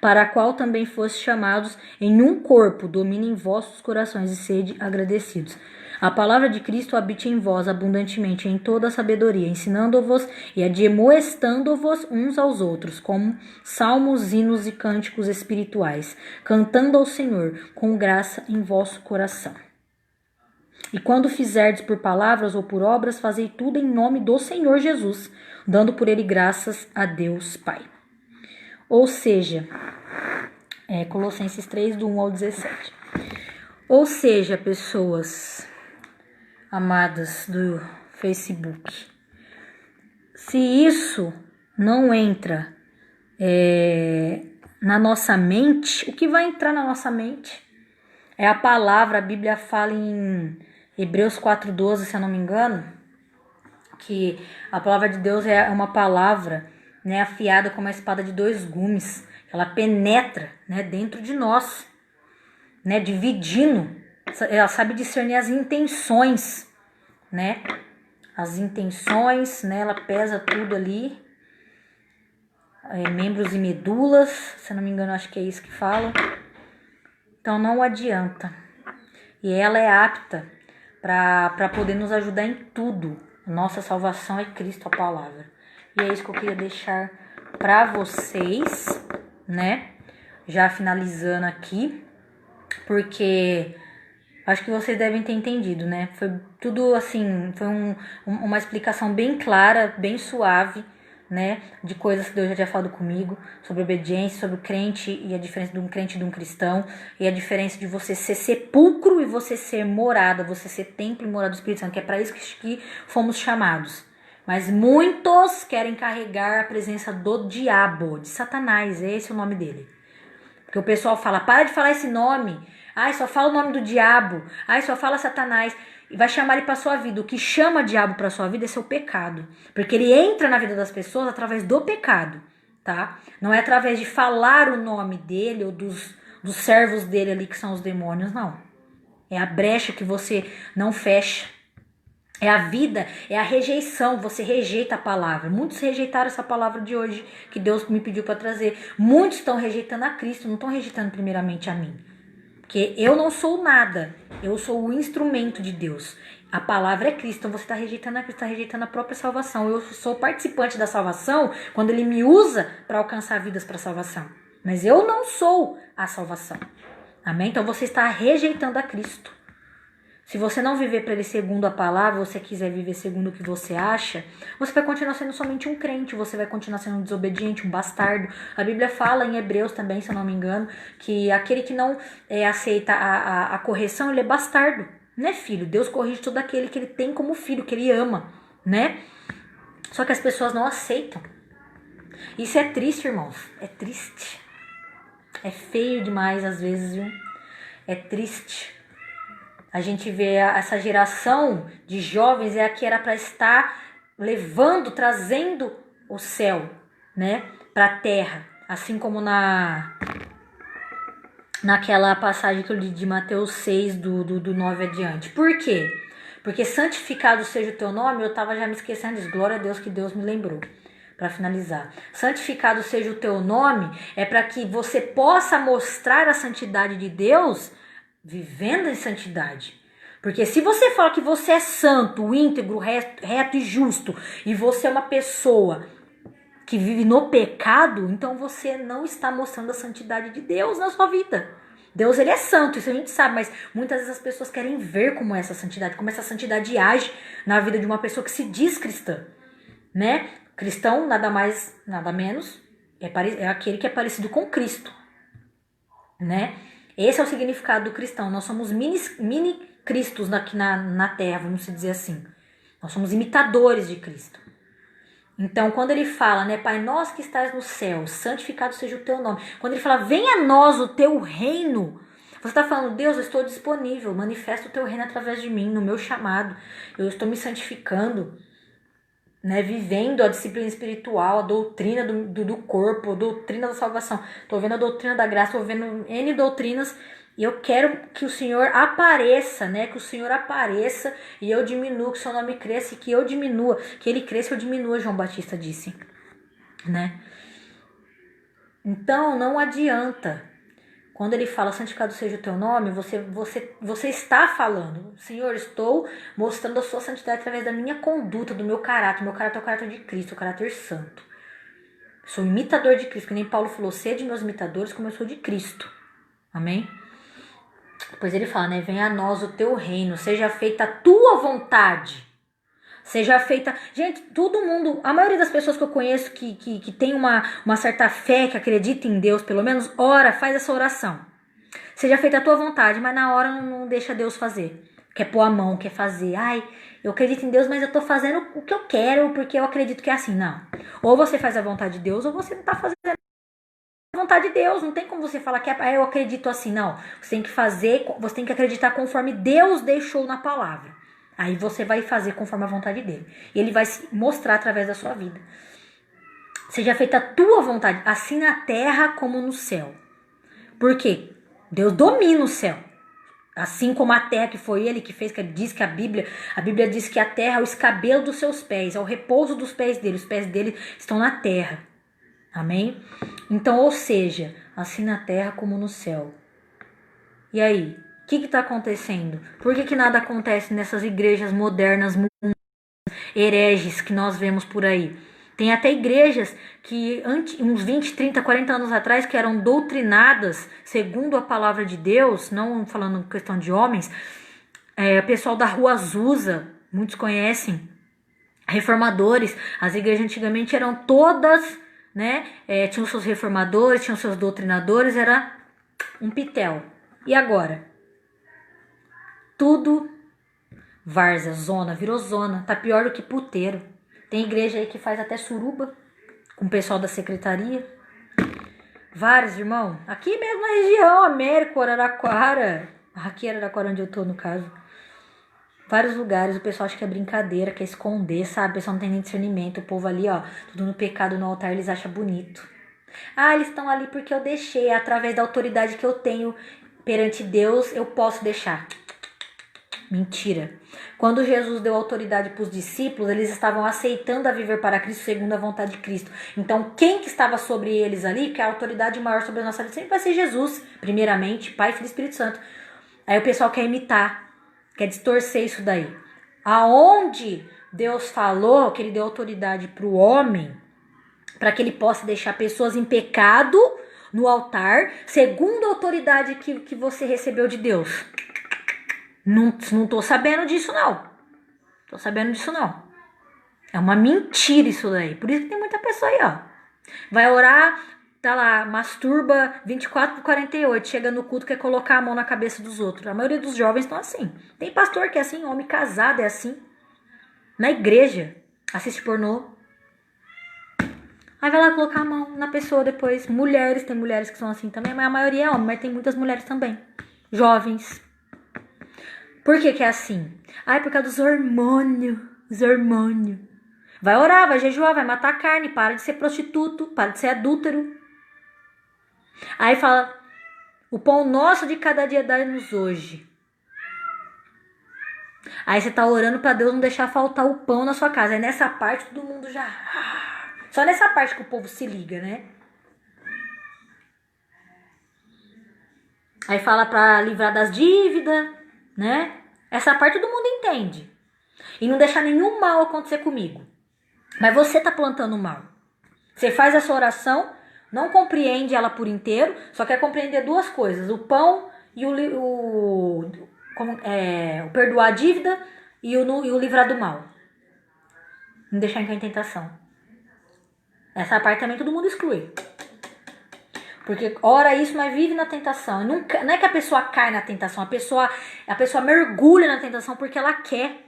para a qual também fostes chamados em um corpo, domine em vossos corações e sede agradecidos. A palavra de Cristo habite em vós abundantemente em toda a sabedoria, ensinando-vos e admoestando-vos uns aos outros, como salmos, hinos e cânticos espirituais, cantando ao Senhor com graça em vosso coração. E quando fizerdes por palavras ou por obras, fazei tudo em nome do Senhor Jesus, dando por ele graças a Deus Pai. Ou seja, Colossenses 3, do 1 ao 17. Ou seja, pessoas amadas do Facebook, se isso não entra na nossa mente, o que vai entrar na nossa mente é a palavra. A Bíblia fala em Hebreus 4,12, se eu não me engano, que a palavra de Deus é uma palavra, né, afiada como uma espada de dois gumes. Ela penetra, né, dentro de nós, né, dividindo. Ela sabe discernir as intenções, né? As intenções, né? Ela pesa tudo ali. Membros e medulas, se eu não me engano, acho que é isso que fala. Então não adianta. E ela é apta para poder nos ajudar em tudo. Nossa salvação é Cristo, a palavra. E é isso que eu queria deixar para vocês, né? Já finalizando aqui, porque acho que vocês devem ter entendido, né? Foi tudo assim, foi uma explicação bem clara, bem suave, né? De coisas que Deus já tinha falado comigo, sobre obediência, sobre o crente e a diferença de um crente e de um cristão, e a diferença de você ser sepulcro e você ser morada, você ser templo e morada do Espírito Santo, que é para isso que fomos chamados. Mas muitos querem carregar a presença do diabo, de Satanás, esse é o nome dele. Porque o pessoal fala, para de falar esse nome, ai, só fala o nome do diabo, ai, só fala Satanás, e vai chamar ele para sua vida. O que chama diabo para sua vida é seu pecado, porque ele entra na vida das pessoas através do pecado, tá? Não é através de falar o nome dele ou dos servos dele ali, que são os demônios, não. É a brecha que você não fecha. É a vida, é a rejeição, você rejeita a palavra. Muitos rejeitaram essa palavra de hoje que Deus me pediu para trazer. Muitos estão rejeitando a Cristo, não estão rejeitando primeiramente a mim. Porque eu não sou nada, eu sou o instrumento de Deus. A palavra é Cristo, então você está rejeitando a Cristo, está rejeitando a própria salvação. Eu sou participante da salvação quando Ele me usa para alcançar vidas para a salvação. Mas eu não sou a salvação. Amém? Então você está rejeitando a Cristo. Se você não viver para ele segundo a palavra, você quiser viver segundo o que você acha, você vai continuar sendo somente um crente, você vai continuar sendo um desobediente, um bastardo. A Bíblia fala em Hebreus também, se eu não me engano, que aquele que não aceita a correção, ele é bastardo, não é filho. Deus corrige todo aquele que ele tem como filho, que ele ama, né? Só que as pessoas não aceitam. Isso é triste, irmãos, é triste. É feio demais às vezes, viu? É triste. A gente vê essa geração de jovens é a que era para estar levando, trazendo o céu, né, para a terra, assim como naquela passagem que eu li de Mateus 6 do 9 adiante. Por quê? Porque santificado seja o teu nome, eu estava já me esquecendo disso. Glória a Deus que Deus me lembrou. Para finalizar, santificado seja o teu nome é para que você possa mostrar a santidade de Deus vivendo em santidade. Porque se você fala que você é santo, íntegro, reto e justo, e você é uma pessoa que vive no pecado, então você não está mostrando a santidade de Deus na sua vida. Deus, ele é santo, isso a gente sabe, mas muitas vezes as pessoas querem ver como é essa santidade, como essa santidade age na vida de uma pessoa que se diz cristã, né? Cristão, nada mais, nada menos, é aquele que é parecido com Cristo, né? Esse é o significado do cristão. Nós somos mini Cristos aqui na terra, vamos dizer assim. Nós somos imitadores de Cristo. Então, quando ele fala, né, Pai nosso que estás no céu, santificado seja o teu nome. Quando ele fala, venha a nós o teu reino, você está falando, Deus, eu estou disponível, manifesta o teu reino através de mim, no meu chamado. Eu estou me santificando, né, vivendo a disciplina espiritual, a doutrina do corpo, a doutrina da salvação. Estou vendo a doutrina da graça, estou vendo N doutrinas e eu quero que o Senhor apareça, né? Que o Senhor apareça e eu diminua, que o seu nome cresça e que eu diminua, que ele cresça e eu diminua, João Batista disse, né? Então não adianta. Quando ele fala, santificado seja o teu nome, você está falando, Senhor, estou mostrando a sua santidade através da minha conduta, do meu caráter. Meu caráter é o caráter de Cristo, o caráter santo. Sou imitador de Cristo, que nem Paulo falou, sede meus imitadores como eu sou de Cristo. Amém? Depois ele fala, né, venha a nós o teu reino, seja feita a tua vontade. Seja feita... Gente, todo mundo... A maioria das pessoas que eu conheço que tem uma certa fé, que acredita em Deus, pelo menos, ora, faz essa oração. Seja feita a tua vontade, mas na hora não deixa Deus fazer. Quer pôr a mão, quer fazer. Ai, eu acredito em Deus, mas eu tô fazendo o que eu quero, porque eu acredito que é assim. Não. Ou você faz a vontade de Deus, ou você não tá fazendo a vontade de Deus. Não tem como você falar que eu acredito assim. Não. Você tem que fazer, você tem que acreditar conforme Deus deixou na palavra. Aí você vai fazer conforme a vontade dele. E ele vai se mostrar através da sua vida. Seja feita a tua vontade, assim na terra como no céu. Por quê? Deus domina o céu. Assim como a terra, que foi ele que fez, que diz que a Bíblia diz que a terra é o escabelo dos seus pés, é o repouso dos pés dele. Os pés dele estão na terra. Amém? Então, ou seja, assim na terra como no céu. E aí? O que está acontecendo? Por que nada acontece nessas igrejas modernas, hereges que nós vemos por aí? Tem até igrejas que uns 20, 30, 40 anos atrás que eram doutrinadas segundo a palavra de Deus, não falando questão de homens, o pessoal da Rua Azusa, muitos conhecem, reformadores. As igrejas antigamente eram todas, né? Tinham seus reformadores, tinham seus doutrinadores, era um pitel. E agora? Tudo várzea, zona, virou zona. Tá pior do que puteiro. Tem igreja aí que faz até suruba com o pessoal da secretaria. Vários, irmão. Aqui mesmo na região, Américo, Araraquara. Aqui era Araraquara onde eu tô, no caso. Vários lugares, o pessoal acha que é brincadeira, quer esconder, sabe? O pessoal não tem nem discernimento. O povo ali, ó, tudo no pecado, no altar, eles acham bonito. Ah, eles estão ali porque eu deixei. Através da autoridade que eu tenho perante Deus, eu posso deixar. Mentira. Quando Jesus deu autoridade para os discípulos, eles estavam aceitando a viver para Cristo segundo a vontade de Cristo. Então, quem que estava sobre eles ali, que a autoridade maior sobre a nossa vida sempre vai ser Jesus, primeiramente, Pai, Filho e Espírito Santo. Aí o pessoal quer imitar, quer distorcer isso daí. Aonde Deus falou que ele deu autoridade para o homem, para que ele possa deixar pessoas em pecado no altar, segundo a autoridade que você recebeu de Deus. Não tô sabendo disso, não. Tô sabendo disso, não. É uma mentira isso daí. Por isso que tem muita pessoa aí, ó. Vai orar, tá lá, masturba 24/48. Chega no culto, quer colocar a mão na cabeça dos outros. A maioria dos jovens estão assim. Tem pastor que é assim, homem casado é assim. Na igreja, assiste pornô. Aí vai lá colocar a mão na pessoa depois. Mulheres, tem mulheres que são assim também, mas a maioria é homem, mas tem muitas mulheres também. Jovens. Por que é assim? Ah, é por causa dos hormônios. Os hormônios. Vai orar, vai jejuar, vai matar a carne, para de ser prostituto, para de ser adúltero. Aí fala, o pão nosso de cada dia dá-nos hoje. Aí você tá orando pra Deus não deixar faltar o pão na sua casa. Aí nessa parte todo mundo já... Só nessa parte que o povo se liga, né? Aí fala pra livrar das dívidas, né? Essa parte todo mundo entende. E não deixar nenhum mal acontecer comigo. Mas você tá plantando mal. Você faz essa oração, não compreende ela por inteiro, só quer compreender duas coisas. O pão e o perdoar a dívida e o livrar do mal. Não deixar em tentação. Essa parte também todo mundo exclui. Porque ora isso, mas vive na tentação. Não é que a pessoa cai na tentação, a pessoa mergulha na tentação porque ela quer.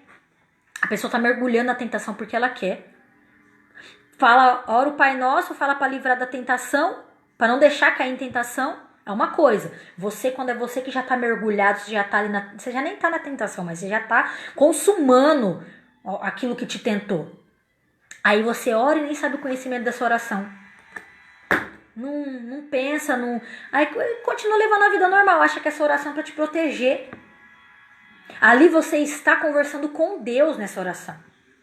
A pessoa tá mergulhando na tentação porque ela quer. Fala, ora o Pai Nosso, fala para livrar da tentação, para não deixar cair em tentação. É uma coisa. Você, quando é você que já tá mergulhado, você já tá ali você já nem tá na tentação, mas você já tá consumando aquilo que te tentou. Aí você ora e nem sabe o conhecimento dessa oração. Não pensa, não. Aí continua levando a vida normal, acha que essa oração é pra te proteger. Ali você está conversando com Deus nessa oração.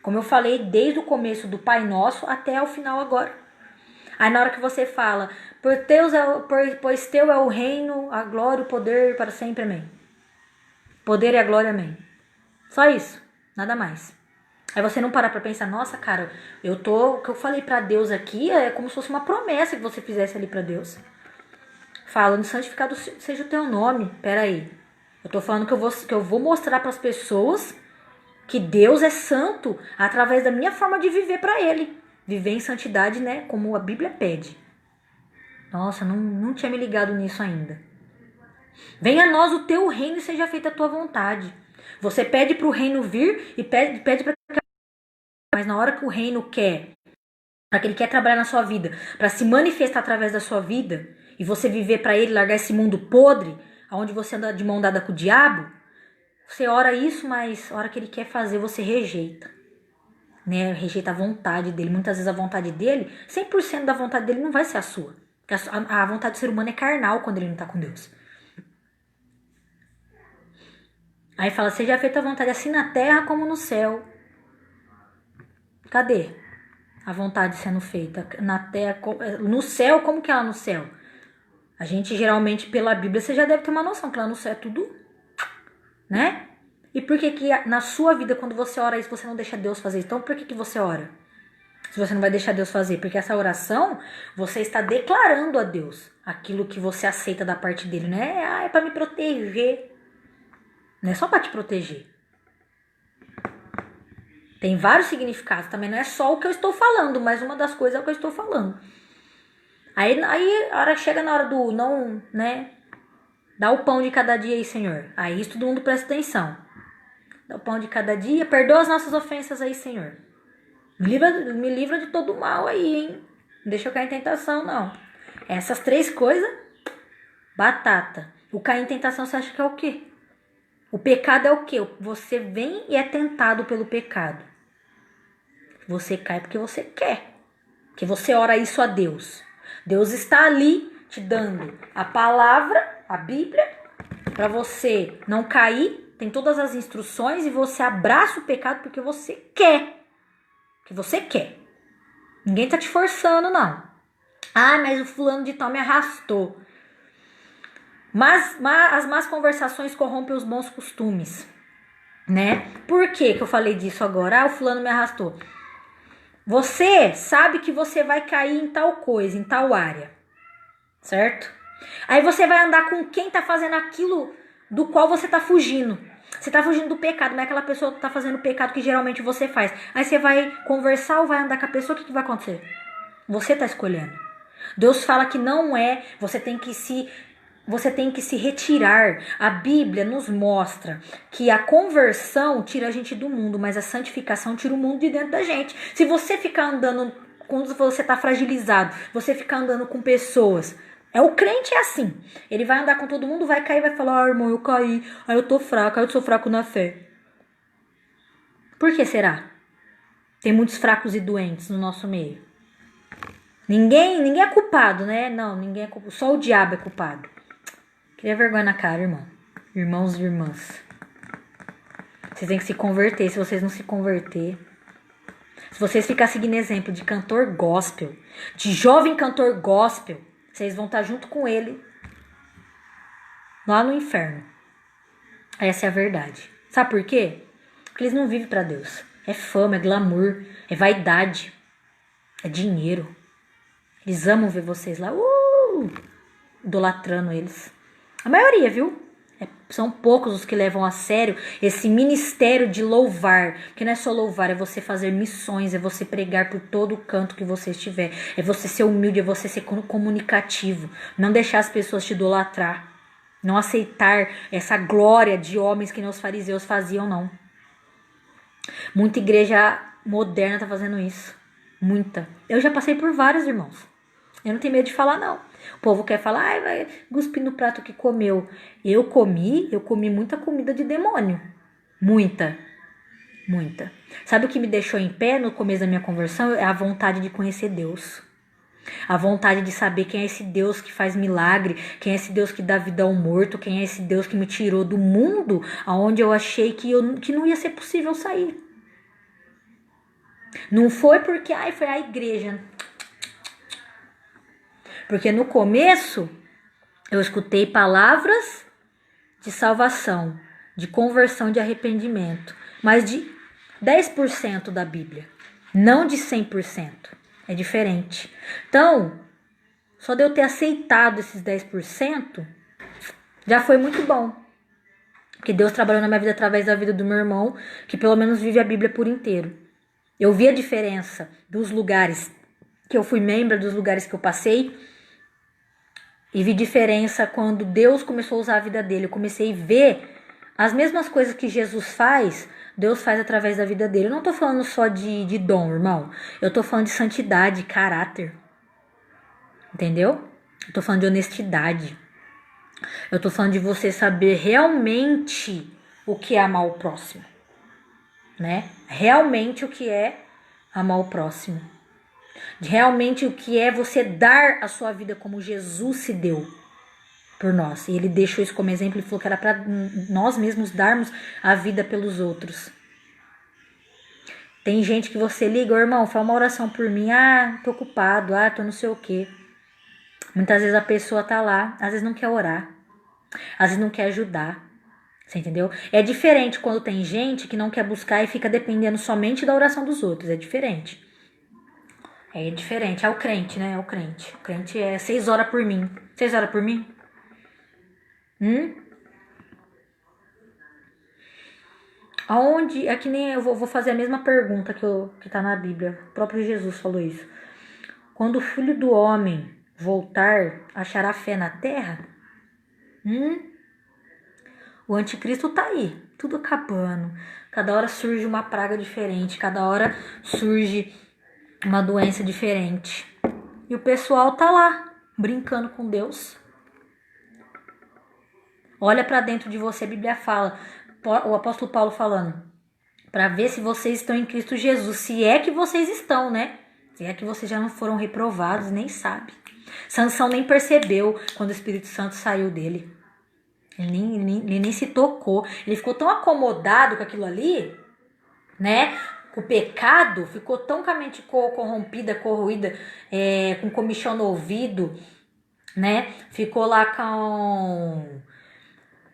Como eu falei, desde o começo do Pai Nosso até o final agora. Aí na hora que você fala, pois teu é o reino, a glória, o poder para sempre, amém. Poder e a glória, amém. Só isso, nada mais. Aí você não para pra pensar, nossa, cara, o que eu falei pra Deus aqui é como se fosse uma promessa que você fizesse ali pra Deus. Falando, santificado seja o teu nome. Pera aí. Eu tô falando que eu vou mostrar pras pessoas que Deus é santo através da minha forma de viver pra Ele. Viver em santidade, né? Como a Bíblia pede. Nossa, não tinha me ligado nisso ainda. Venha a nós o teu reino e seja feita a tua vontade. Você pede pro reino vir e pede pra... Mas na hora que o reino quer, para que ele quer trabalhar na sua vida, para se manifestar através da sua vida, e você viver para ele, largar esse mundo podre, onde você anda de mão dada com o diabo, você ora isso, mas a hora que ele quer fazer, você rejeita. Né? Rejeita a vontade dele. Muitas vezes a vontade dele, 100% da vontade dele não vai ser a sua. Porque a vontade do ser humano é carnal quando ele não está com Deus. Aí fala, seja feita a vontade assim na terra como no céu. Cadê a vontade sendo feita? Na terra, no céu, como que é lá no céu? A gente geralmente, pela Bíblia, você já deve ter uma noção que lá no céu é tudo, né? E por que na sua vida, quando você ora isso, você não deixa Deus fazer? Então, por que você ora? Se você não vai deixar Deus fazer? Porque essa oração, você está declarando a Deus aquilo que você aceita da parte dele. Não é, é para me proteger. Não é só para te proteger. Tem vários significados. Também não é só o que eu estou falando, mas uma das coisas é o que eu estou falando. Aí a hora chega na hora do não, né? Dá o pão de cada dia aí, Senhor. Aí isso todo mundo presta atenção. Dá o pão de cada dia. Perdoa as nossas ofensas aí, Senhor. Me livra de todo o mal aí, hein? Não deixa eu cair em tentação, não. Essas três coisas, batata. O cair em tentação, você acha que é o quê? O pecado é o quê? Você vem e é tentado pelo pecado. Você cai porque você quer. Porque você ora isso a Deus. Deus está ali te dando a palavra, a Bíblia, para você não cair. Tem todas as instruções e você abraça o pecado porque você quer. Porque você quer. Ninguém tá te forçando, não. Ah, mas o fulano de tal me arrastou. Mas as más conversações corrompem os bons costumes, né? Por que eu falei disso agora? Ah, o fulano me arrastou. Você sabe que você vai cair em tal coisa, em tal área, certo? Aí você vai andar com quem tá fazendo aquilo do qual você tá fugindo. Você tá fugindo do pecado, mas aquela pessoa tá fazendo o pecado que geralmente você faz. Aí você vai conversar ou vai andar com a pessoa, o que vai acontecer? Você tá escolhendo. Deus fala que não é, você tem que se retirar. A Bíblia nos mostra que a conversão tira a gente do mundo, mas a santificação tira o mundo de dentro da gente. Se você ficar andando, quando você tá fragilizado, você ficar andando com pessoas, o crente é assim. Ele vai andar com todo mundo, vai cair, vai falar, irmão, eu caí, aí eu tô fraco, aí eu sou fraco na fé. Por que será? Tem muitos fracos e doentes no nosso meio. Ninguém é culpado, né? Não, ninguém é culpado. Só o diabo é culpado. Cria vergonha na cara, irmão. Irmãos e irmãs. Vocês têm que se converter. Se vocês não se converter, se vocês ficarem seguindo exemplo de cantor gospel, de jovem cantor gospel, vocês vão estar junto com ele lá no inferno. Essa é a verdade. Sabe por quê? Porque eles não vivem pra Deus. É fama, é glamour, é vaidade, é dinheiro. Eles amam ver vocês lá, idolatrando eles. A maioria, viu? São poucos os que levam a sério esse ministério de louvar. Porque não é só louvar, é você fazer missões, é você pregar por todo o canto que você estiver. É você ser humilde, é você ser comunicativo. Não deixar as pessoas te idolatrar. Não aceitar essa glória de homens que nem os fariseus faziam, não. Muita igreja moderna tá fazendo isso. Muita. Eu já passei por vários, irmãos. Eu não tenho medo de falar, não. O povo quer falar, vai cuspir no prato que comeu. Eu comi muita comida de demônio. Muita. Sabe o que me deixou em pé no começo da minha conversão? É a vontade de conhecer Deus. A vontade de saber quem é esse Deus que faz milagre, quem é esse Deus que dá vida ao morto, quem é esse Deus que me tirou do mundo onde eu achei que não ia ser possível sair. Não foi porque foi a igreja. Porque no começo eu escutei palavras de salvação, de conversão, de arrependimento, mas de 10% da Bíblia, não de 100%. É diferente. Então, só de eu ter aceitado esses 10%, já foi muito bom. Porque Deus trabalhou na minha vida através da vida do meu irmão, que pelo menos vive a Bíblia por inteiro. Eu vi a diferença dos lugares que eu fui membro, dos lugares que eu passei, e vi diferença quando Deus começou a usar a vida dele. Eu comecei a ver as mesmas coisas que Jesus faz, Deus faz através da vida dele. Eu não tô falando só de dom, irmão. Eu tô falando de santidade, caráter. Entendeu? Eu tô falando de honestidade. Eu tô falando de você saber realmente o que é amar o próximo. Né? Realmente o que é amar o próximo. Realmente o que é você dar a sua vida como Jesus se deu por nós. E ele deixou isso como exemplo e falou que era para nós mesmos darmos a vida pelos outros. Tem gente que você liga, irmão, fala uma oração por mim. Tô ocupado, tô não sei o quê. Muitas vezes a pessoa tá lá, às vezes não quer orar, às vezes não quer ajudar. Você entendeu? É diferente quando tem gente que não quer buscar e fica dependendo somente da oração dos outros. É diferente. É diferente. É o crente, né? É o crente. O crente é 6 horas por mim. 6 horas por mim? Aonde? É que nem eu vou fazer a mesma pergunta que tá na Bíblia. O próprio Jesus falou isso. Quando o Filho do Homem voltar, achará fé na terra? O anticristo tá aí, tudo acabando. Cada hora surge uma praga diferente, cada hora surge uma doença diferente. E o pessoal tá lá, brincando com Deus. Olha pra dentro de você, a Bíblia fala, o apóstolo Paulo falando, pra ver se vocês estão em Cristo Jesus. Se é que vocês estão, né? Se é que vocês já não foram reprovados, nem sabe. Sansão nem percebeu quando o Espírito Santo saiu dele. Ele nem se tocou. Ele ficou tão acomodado com aquilo ali, né? Com o pecado, ficou tão com a mente corrompida, corroída, com comichão no ouvido, né? Ficou lá com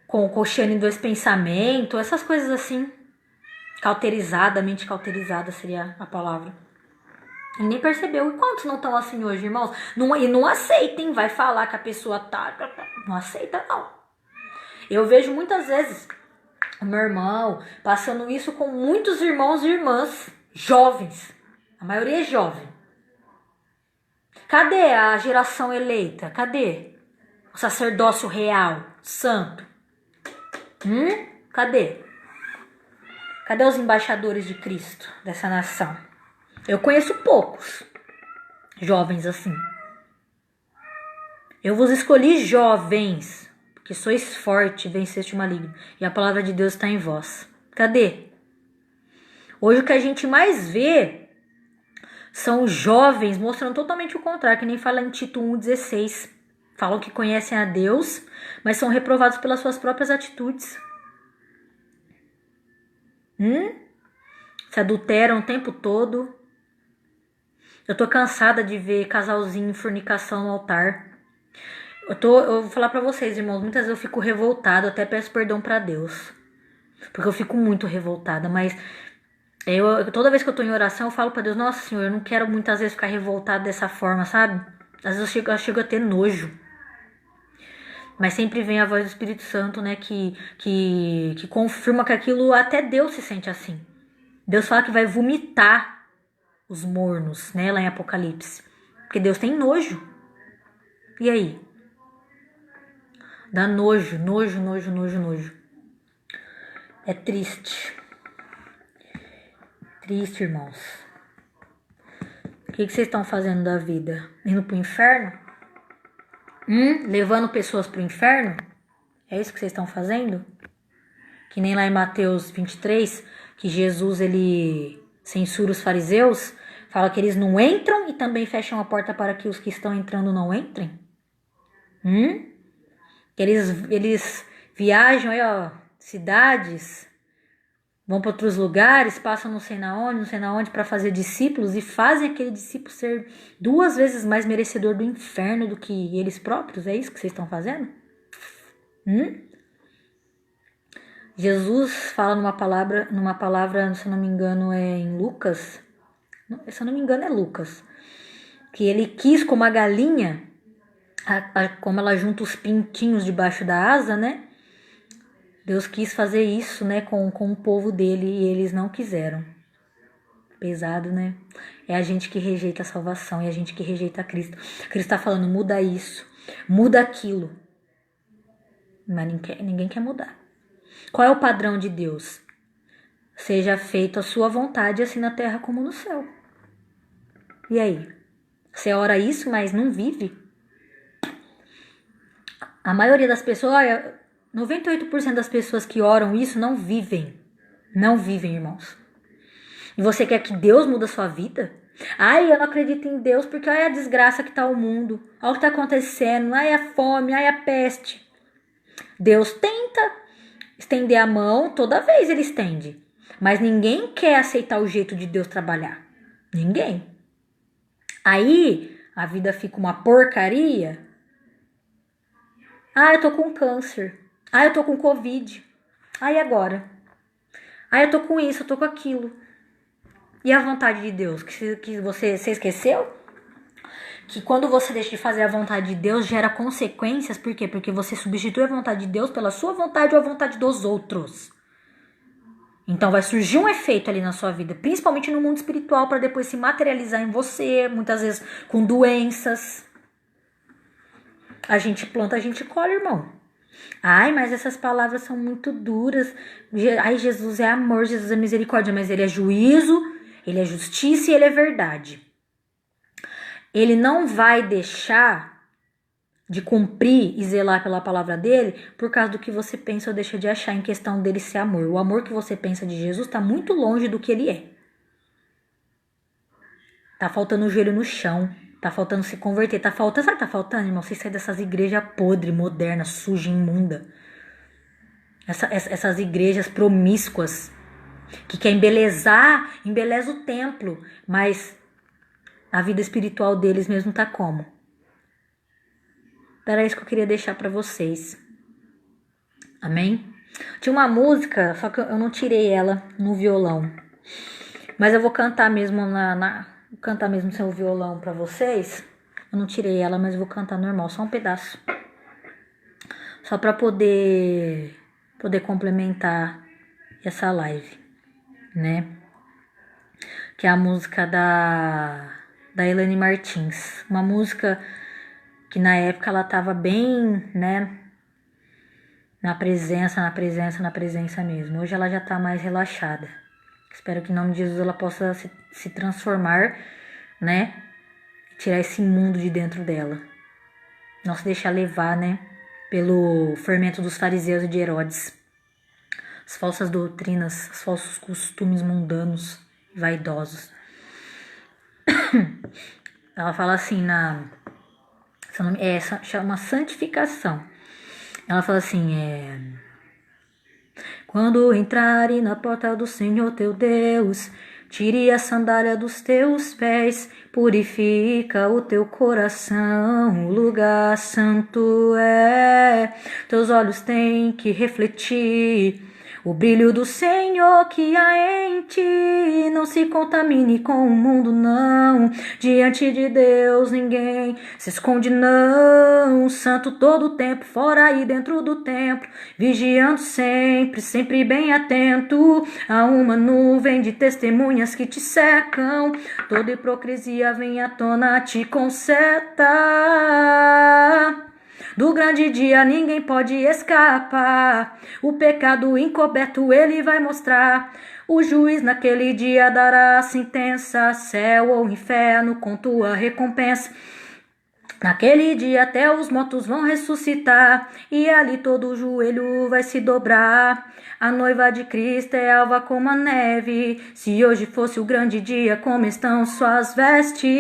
o coxando em 2 pensamentos, essas coisas assim. Mente cauterizada seria a palavra. Ele nem percebeu. E quantos não estão assim hoje, irmãos? E não aceitem, vai falar que a pessoa tá. Não aceita, não. Eu vejo muitas vezes o meu irmão, passando isso com muitos irmãos e irmãs jovens. A maioria é jovem. Cadê a geração eleita? Cadê o sacerdócio real, santo? Cadê? Cadê os embaixadores de Cristo dessa nação? Eu conheço poucos jovens assim. Eu vos escolhi jovens, porque sois forte, venceste o maligno, e a palavra de Deus está em vós. Cadê? Hoje o que a gente mais vê são jovens mostrando totalmente o contrário, que nem fala em Tito 1,16. Falam que conhecem a Deus, mas são reprovados pelas suas próprias atitudes. Se adulteram o tempo todo. Eu tô cansada de ver casalzinho em fornicação no altar. Eu vou falar pra vocês, irmãos, muitas vezes eu fico revoltada, até peço perdão pra Deus. Porque eu fico muito revoltada, mas toda vez que eu tô em oração, eu falo pra Deus, nossa Senhor, eu não quero muitas vezes ficar revoltada dessa forma, sabe? Às vezes eu chego a ter nojo. Mas sempre vem a voz do Espírito Santo, né, que confirma que aquilo, até Deus se sente assim. Deus fala que vai vomitar os mornos, né, lá em Apocalipse. Porque Deus tem nojo. E aí? Dá nojo. É triste. Triste, irmãos. O que vocês estão fazendo da vida? Indo pro inferno? Levando pessoas pro inferno? É isso que vocês estão fazendo? Que nem lá em Mateus 23, que Jesus, ele censura os fariseus, fala que eles não entram e também fecham a porta para que os que estão entrando não entrem. Eles viajam aí, ó, cidades, vão para outros lugares, passam não sei na onde para fazer discípulos e fazem aquele discípulo ser 2 vezes mais merecedor do inferno do que eles próprios. É isso que vocês estão fazendo? Jesus fala numa palavra, se eu não me engano, é em Lucas. Se eu não me engano, é Lucas. Que ele quis, como a galinha, como ela junta os pintinhos debaixo da asa, né? Deus quis fazer isso, né, com o povo dele e eles não quiseram. Pesado, né? É a gente que rejeita a salvação, é a gente que rejeita Cristo. Cristo está falando, muda isso, muda aquilo. Mas ninguém quer mudar. Qual é o padrão de Deus? Seja feita a sua vontade, assim na terra como no céu. E aí? Você ora isso, mas não vive? A maioria das pessoas, olha, 98% das pessoas que oram isso não vivem. Não vivem, irmãos. E você quer que Deus mude a sua vida? Ai, eu não acredito em Deus porque olha a desgraça que tá o mundo. Olha o que tá acontecendo. Ai, a fome, ai, a peste. Deus tenta estender a mão, toda vez ele estende. Mas ninguém quer aceitar o jeito de Deus trabalhar. Ninguém. Aí, a vida fica uma porcaria. Ah, eu tô com câncer. Ah, eu tô com Covid. Ah, e agora? Ah, eu tô com isso, eu tô com aquilo. E a vontade de Deus? Que você esqueceu? Que quando você deixa de fazer a vontade de Deus, gera consequências. Por quê? Porque você substitui a vontade de Deus pela sua vontade ou a vontade dos outros. Então vai surgir um efeito ali na sua vida, principalmente no mundo espiritual, para depois se materializar em você, muitas vezes com doenças. A gente planta, a gente colhe, irmão. Ai, mas essas palavras são muito duras. Ai, Jesus é amor, Jesus é misericórdia, mas ele é juízo, ele é justiça e ele é verdade. Ele não vai deixar de cumprir e zelar pela palavra dele por causa do que você pensa ou deixa de achar em questão dele ser amor. O amor que você pensa de Jesus está muito longe do que ele é. Tá faltando o joelho no chão. Tá faltando se converter. Tá faltando, sabe o que tá faltando, irmão? Você sair dessas igrejas podres, modernas, sujas, imunda. Essas igrejas promíscuas que quer embeleza o templo, mas a vida espiritual deles mesmo tá como? Era isso que eu queria deixar pra vocês. Amém? Tinha uma música, só que eu não tirei ela no violão. Mas eu vou cantar mesmo cantar mesmo sem o violão pra vocês. Eu não tirei ela, mas eu vou cantar normal, só um pedaço. Só pra poder complementar essa live, né? Que é a música da Elaine Martins. Uma música que na época ela tava bem, né? Na presença mesmo. Hoje ela já tá mais relaxada. Espero que em nome de Jesus ela possa se transformar, né? E tirar esse mundo de dentro dela. Não se deixar levar, né? Pelo fermento dos fariseus e de Herodes. As falsas doutrinas, os falsos costumes mundanos e vaidosos. Ela fala assim chama santificação. Ela fala assim, quando entrarem na porta do Senhor teu Deus, tire a sandália dos teus pés, purifica o teu coração, o lugar santo é. Teus olhos têm que refletir o brilho do Senhor que há em ti. Não se contamine com o mundo, não. Diante de Deus ninguém se esconde, não. Santo todo o tempo, fora e dentro do templo, vigiando sempre, sempre bem atento. Há uma nuvem de testemunhas que te cercam. Toda hipocrisia vem à tona, te conserta. Do grande dia ninguém pode escapar. O pecado encoberto ele vai mostrar. O juiz naquele dia dará a sentença. Céu ou inferno com tua recompensa. Naquele dia até os mortos vão ressuscitar. E ali todo joelho vai se dobrar. A noiva de Cristo é alva como a neve. Se hoje fosse o grande dia, como estão suas vestes?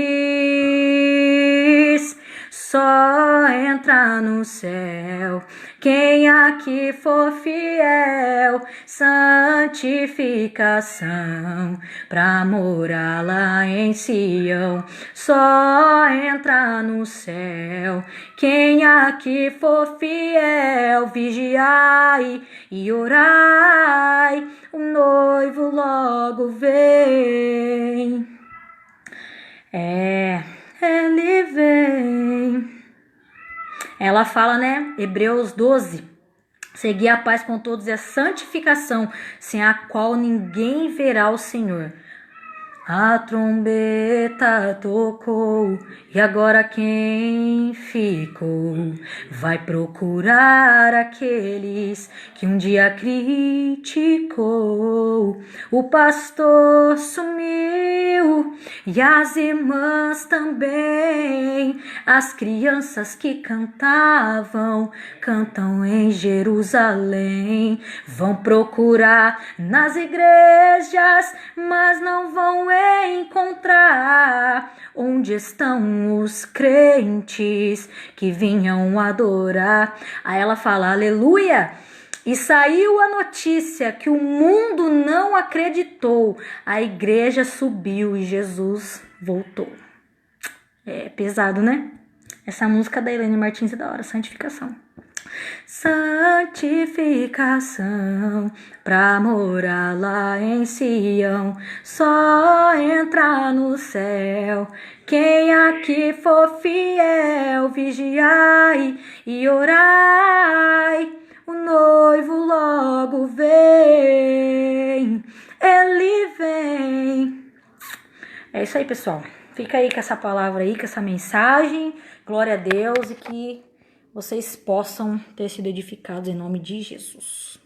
Só entra no céu quem aqui for fiel. Santificação pra morar lá em Sião. Só entra no céu quem aqui for fiel. Vigiai e orai, o noivo logo vem. Ele vem. Ela fala, né? Hebreus 12. Seguir a paz com todos e a santificação, sem a qual ninguém verá o Senhor. A trombeta tocou e agora quem ficou vai procurar aqueles que um dia criticou. O pastor sumiu e as irmãs também. As crianças que cantam em Jerusalém. Vão procurar nas igrejas, mas não vão encontrar onde estão os crentes que vinham adorar. Aí ela fala, aleluia! E saiu a notícia que o mundo não acreditou. A igreja subiu e Jesus voltou. É pesado, né? Essa música da Elaine Martins é da hora, santificação. Santificação pra morar lá em Sião. Só entra no céu quem aqui for fiel. Vigiai e orai, o noivo logo vem. Ele vem. É isso aí, pessoal. Fica aí com essa palavra aí, com essa mensagem. Glória a Deus e que vocês possam ter sido edificados em nome de Jesus.